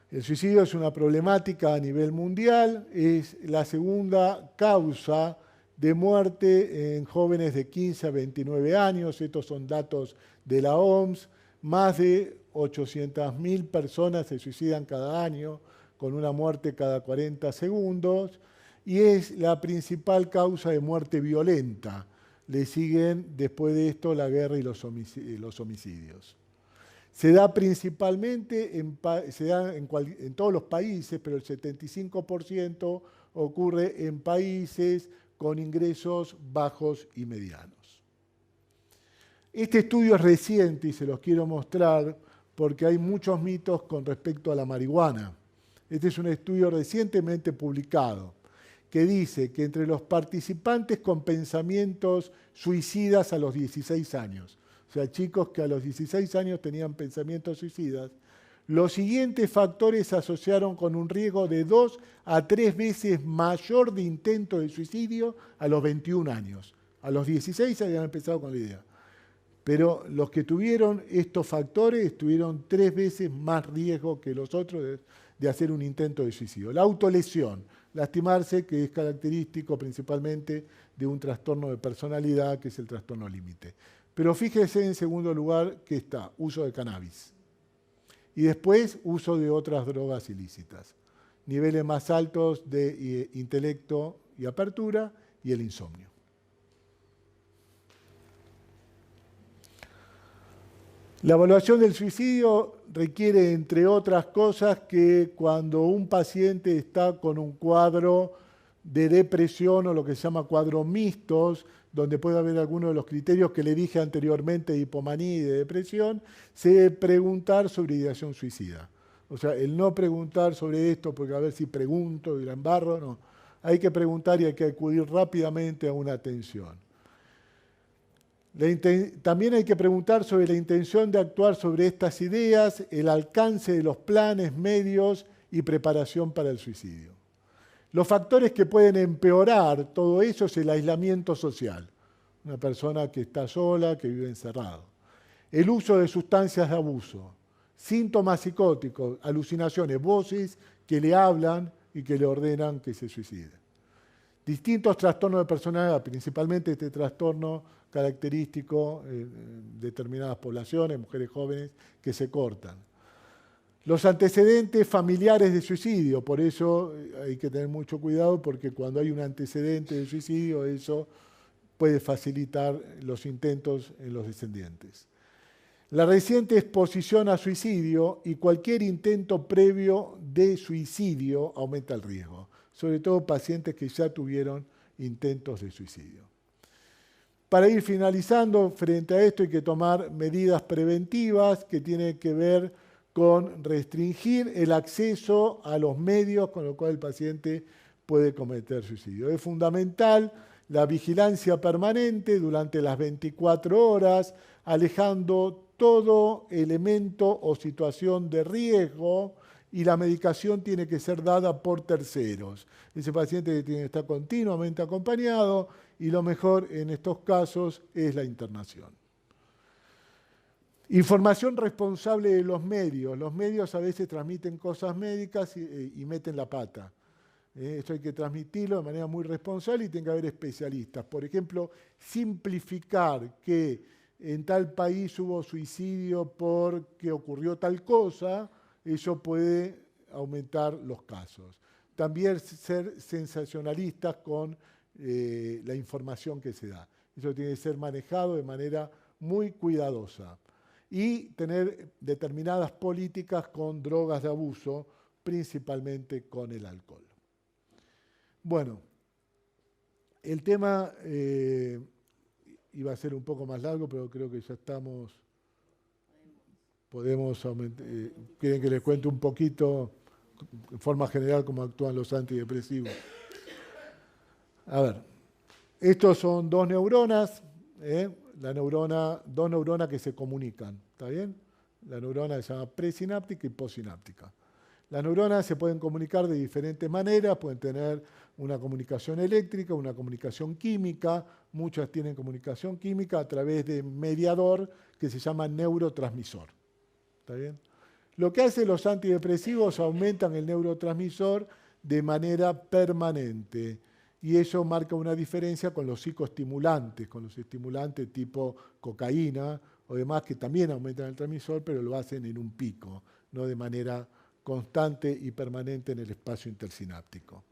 El suicidio es una problemática a nivel mundial, es la segunda causa de muerte en jóvenes de 15 a 29 años. Estos son datos de la OMS. Más de 800.000 personas se suicidan cada año, con una muerte cada 40 segundos. Y es la principal causa de muerte violenta. Le siguen después de esto la guerra y los homicidios. Se da principalmente en todos los países, pero el 75% ocurre en países con ingresos bajos y medianos. Este estudio es reciente y se los quiero mostrar porque hay muchos mitos con respecto a la marihuana. Este es un estudio recientemente publicado que dice que entre los participantes con pensamientos suicidas a los 16 años, o sea, chicos que a los 16 años tenían pensamientos suicidas, los siguientes factores se asociaron con un riesgo de 2 a 3 veces mayor de intento de suicidio a los 21 años. A los 16 habían empezado con la idea. Pero los que tuvieron estos factores tuvieron 3 veces más riesgo que los otros de hacer un intento de suicidio. La autolesión, lastimarse, que es característico principalmente de un trastorno de personalidad, que es el trastorno límite. Pero fíjese en segundo lugar que está uso de cannabis. Y después uso de otras drogas ilícitas. Niveles más altos de intelecto y apertura y el insomnio. La evaluación del suicidio requiere, entre otras cosas, que cuando un paciente está con un cuadro de depresión o lo que se llama cuadros mixtos, donde puede haber algunos de los criterios que le dije anteriormente de hipomanía y de depresión, se debe preguntar sobre ideación suicida. O sea, el no preguntar sobre esto, porque a ver si pregunto y la embarro, no. Hay que preguntar y hay que acudir rápidamente a una atención. También hay que preguntar sobre la intención de actuar sobre estas ideas, el alcance de los planes, medios y preparación para el suicidio. Los factores que pueden empeorar todo eso es el aislamiento social. Una persona que está sola, que vive encerrado. El uso de sustancias de abuso, síntomas psicóticos, alucinaciones, voces que le hablan y que le ordenan que se suicide. Distintos trastornos de personalidad, principalmente este trastorno característico en determinadas poblaciones, mujeres jóvenes que se cortan. Los antecedentes familiares de suicidio, por eso hay que tener mucho cuidado porque cuando hay un antecedente de suicidio eso puede facilitar los intentos en los descendientes. La reciente exposición a suicidio y cualquier intento previo de suicidio aumenta el riesgo, sobre todo pacientes que ya tuvieron intentos de suicidio. Para ir finalizando, frente a esto hay que tomar medidas preventivas que tienen que ver con restringir el acceso a los medios con los cuales el paciente puede cometer suicidio. Es fundamental la vigilancia permanente durante las 24 horas, alejando todo elemento o situación de riesgo, y la medicación tiene que ser dada por terceros. Ese paciente tiene que estar continuamente acompañado y lo mejor en estos casos es la internación. Información responsable de los medios. Los medios a veces transmiten cosas médicas y meten la pata. Esto hay que transmitirlo de manera muy responsable y tiene que haber especialistas. Por ejemplo, simplificar que en tal país hubo suicidio porque ocurrió tal cosa, eso puede aumentar los casos. También ser sensacionalistas con la información que se da. Eso tiene que ser manejado de manera muy cuidadosa. Y tener determinadas políticas con drogas de abuso, principalmente con el alcohol. Bueno, el tema iba a ser un poco más largo, pero creo que ya estamos. Podemos aumentar. ¿Quieren que les cuente un poquito, en forma general, cómo actúan los antidepresivos? A ver, estos son dos neuronas, dos neuronas que se comunican, ¿está bien? La neurona se llama presináptica y postsináptica. Las neuronas se pueden comunicar de diferentes maneras, pueden tener una comunicación eléctrica, una comunicación química, muchas tienen comunicación química a través de mediador que se llama neurotransmisor. ¿Está bien? Lo que hacen los antidepresivos aumentan el neurotransmisor de manera permanente y eso marca una diferencia con los psicoestimulantes, con los estimulantes tipo cocaína o demás que también aumentan el transmisor, pero lo hacen en un pico, no de manera constante y permanente en el espacio intersináptico.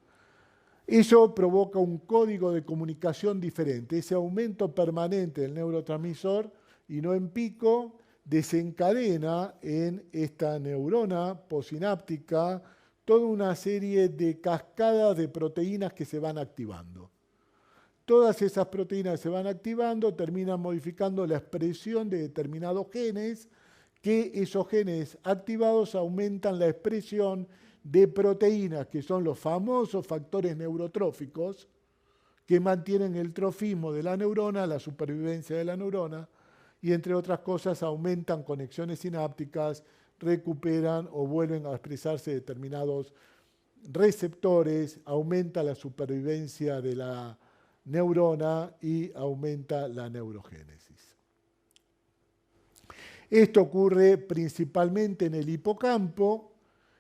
Eso provoca un código de comunicación diferente. Ese aumento permanente del neurotransmisor y no en pico desencadena en esta neurona postsináptica toda una serie de cascadas de proteínas que se van activando. Todas esas proteínas que se van activando terminan modificando la expresión de determinados genes, que esos genes activados aumentan la expresión de proteínas que son los famosos factores neurotróficos que mantienen el trofismo de la neurona, la supervivencia de la neurona y entre otras cosas aumentan conexiones sinápticas, recuperan o vuelven a expresarse determinados receptores, aumenta la supervivencia de la neurona y aumenta la neurogénesis. Esto ocurre principalmente en el hipocampo.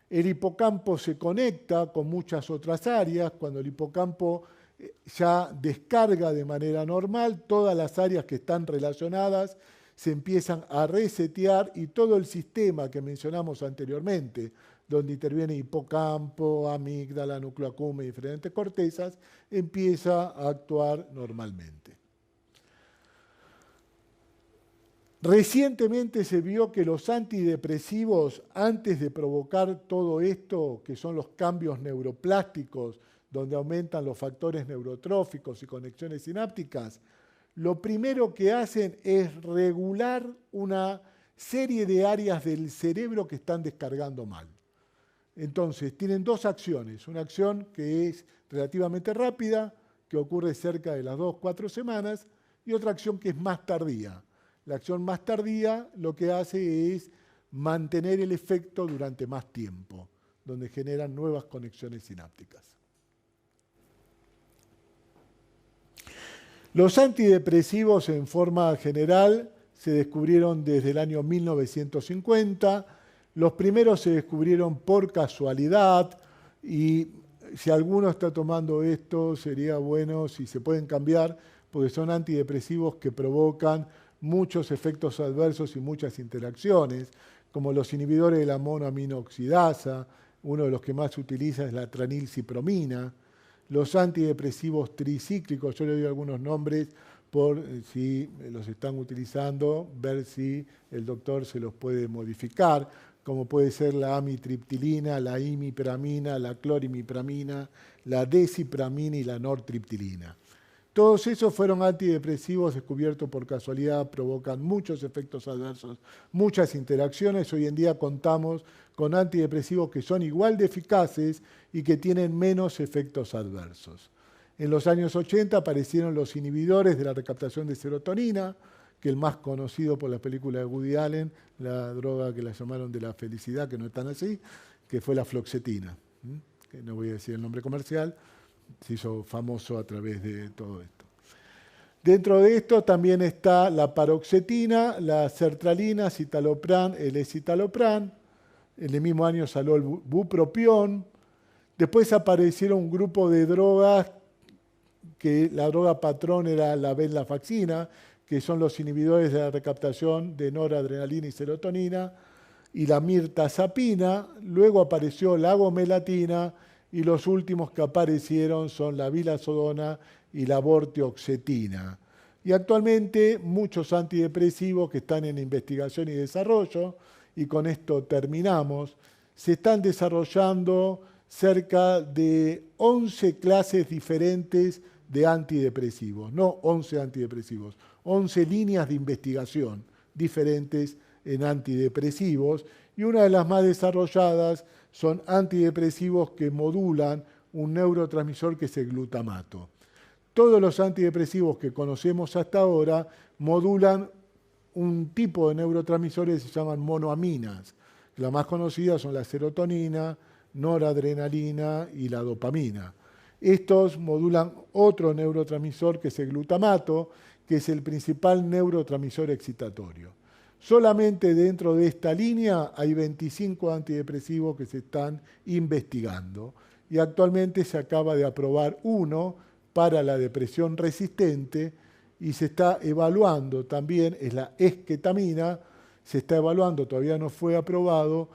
El hipocampo se conecta con muchas otras áreas. Cuando el hipocampo ya descarga de manera normal, todas las áreas que están relacionadas se empiezan a resetear y todo el sistema que mencionamos anteriormente, donde interviene hipocampo, amígdala, núcleo accumbens y diferentes cortezas, empieza a actuar normalmente. Recientemente se vio que los antidepresivos, antes de provocar todo esto, que son los cambios neuroplásticos, donde aumentan los factores neurotróficos y conexiones sinápticas, lo primero que hacen es regular una serie de áreas del cerebro que están descargando mal. Entonces, tienen dos acciones. Una acción que es relativamente rápida, que ocurre cerca de las 2-4 semanas, y otra acción que es más tardía. La acción más tardía lo que hace es mantener el efecto durante más tiempo, donde generan nuevas conexiones sinápticas. Los antidepresivos en forma general se descubrieron desde el año 1950. Los primeros se descubrieron por casualidad y si alguno está tomando esto sería bueno si se pueden cambiar porque son antidepresivos que provocan muchos efectos adversos y muchas interacciones, como los inhibidores de la monoaminoxidasa, uno de los que más se utiliza es la tranilcipromina, los antidepresivos tricíclicos, yo le doy algunos nombres por si los están utilizando, ver si el doctor se los puede modificar, como puede ser la amitriptilina, la imipramina, la clorimipramina, la desipramina y la nortriptilina. Todos esos fueron antidepresivos descubiertos por casualidad, provocan muchos efectos adversos, muchas interacciones. Hoy en día contamos con antidepresivos que son igual de eficaces y que tienen menos efectos adversos. En los años 80 aparecieron los inhibidores de la recaptación de serotonina, que el más conocido por la película de Woody Allen, la droga que la llamaron de la felicidad, que no es tan así, que fue la fluoxetina, que no voy a decir el nombre comercial, se hizo famoso a través de todo esto. Dentro de esto también está la paroxetina, la sertralina, citalopram, el escitalopram. En el mismo año salió el bupropión. Después aparecieron un grupo de drogas, que la droga patrón era la venlafaxina, que son los inhibidores de la recaptación de noradrenalina y serotonina, y la mirtazapina. Luego apareció la agomelatina, y los últimos que aparecieron son la vilazodona y la vortioxetina. Y actualmente muchos antidepresivos que están en investigación y desarrollo, y con esto terminamos, se están desarrollando cerca de 11 clases diferentes de antidepresivos, no 11 antidepresivos, 11 líneas de investigación diferentes en antidepresivos, y una de las más desarrolladas son antidepresivos que modulan un neurotransmisor que es el glutamato. Todos los antidepresivos que conocemos hasta ahora modulan un tipo de neurotransmisores que se llaman monoaminas. Las más conocidas son la serotonina, noradrenalina y la dopamina. Estos modulan otro neurotransmisor que es el glutamato, que es el principal neurotransmisor excitatorio. Solamente dentro de esta línea hay 25 antidepresivos que se están investigando y actualmente se acaba de aprobar uno para la depresión resistente y se está evaluando también, es la esketamina, se está evaluando, todavía no fue aprobado,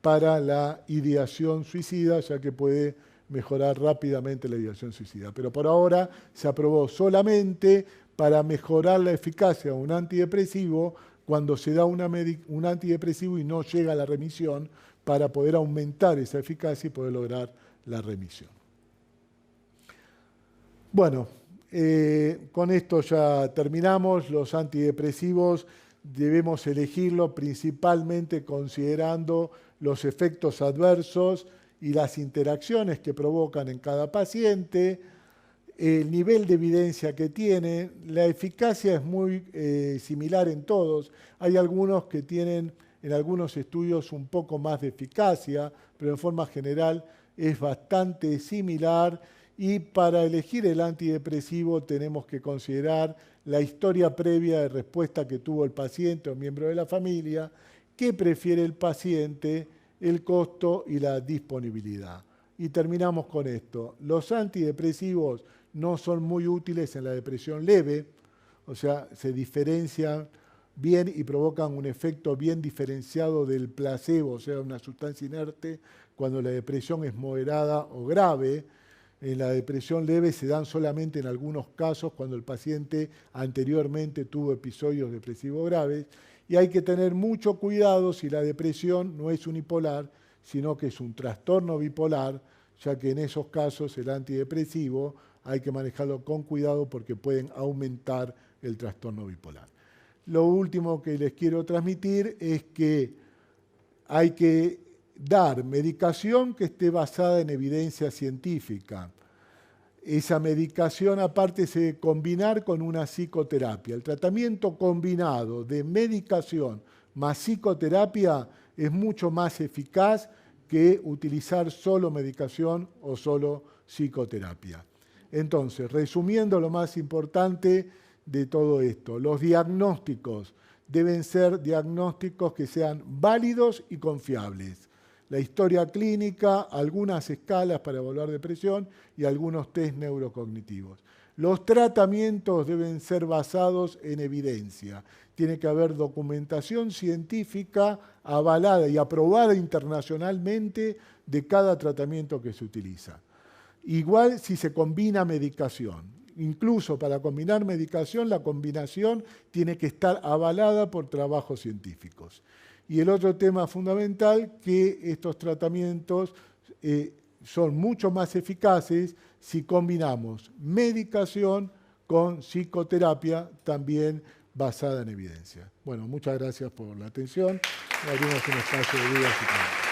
para la ideación suicida, ya que puede mejorar rápidamente la ideación suicida. Pero por ahora se aprobó solamente para mejorar la eficacia de un antidepresivo cuando se da un antidepresivo y no llega a la remisión, para poder aumentar esa eficacia y poder lograr la remisión. Bueno, con esto ya terminamos. Los antidepresivos debemos elegirlos principalmente considerando los efectos adversos y las interacciones que provocan en cada paciente, el nivel de evidencia que tiene. La eficacia es muy similar en todos. Hay algunos que tienen en algunos estudios un poco más de eficacia, pero en forma general es bastante similar. Y para elegir el antidepresivo tenemos que considerar la historia previa de respuesta que tuvo el paciente o miembro de la familia, qué prefiere el paciente, el costo y la disponibilidad. Y terminamos con esto. Los antidepresivos no son muy útiles en la depresión leve, o sea, se diferencian bien y provocan un efecto bien diferenciado del placebo, o sea, una sustancia inerte, cuando la depresión es moderada o grave. En la depresión leve se dan solamente en algunos casos cuando el paciente anteriormente tuvo episodios depresivos graves, Y hay que tener mucho cuidado si la depresión no es unipolar, sino que es un trastorno bipolar, ya que en esos casos el antidepresivo hay que manejarlo con cuidado porque pueden aumentar el trastorno bipolar. Lo último que les quiero transmitir es que hay que dar medicación que esté basada en evidencia científica. Esa medicación aparte se debe combinar con una psicoterapia. El tratamiento combinado de medicación más psicoterapia es mucho más eficaz que utilizar solo medicación o solo psicoterapia. Entonces, resumiendo lo más importante de todo esto, los diagnósticos deben ser diagnósticos que sean válidos y confiables. La historia clínica, algunas escalas para evaluar depresión y algunos test neurocognitivos. Los tratamientos deben ser basados en evidencia. Tiene que haber documentación científica avalada y aprobada internacionalmente de cada tratamiento que se utiliza. Igual si se combina medicación. Incluso para combinar medicación, la combinación tiene que estar avalada por trabajos científicos. Y el otro tema fundamental, que estos tratamientos son mucho más eficaces si combinamos medicación con psicoterapia también basada en evidencia. Bueno, muchas gracias por la atención. Abrimos un espacio de dudas y preguntas.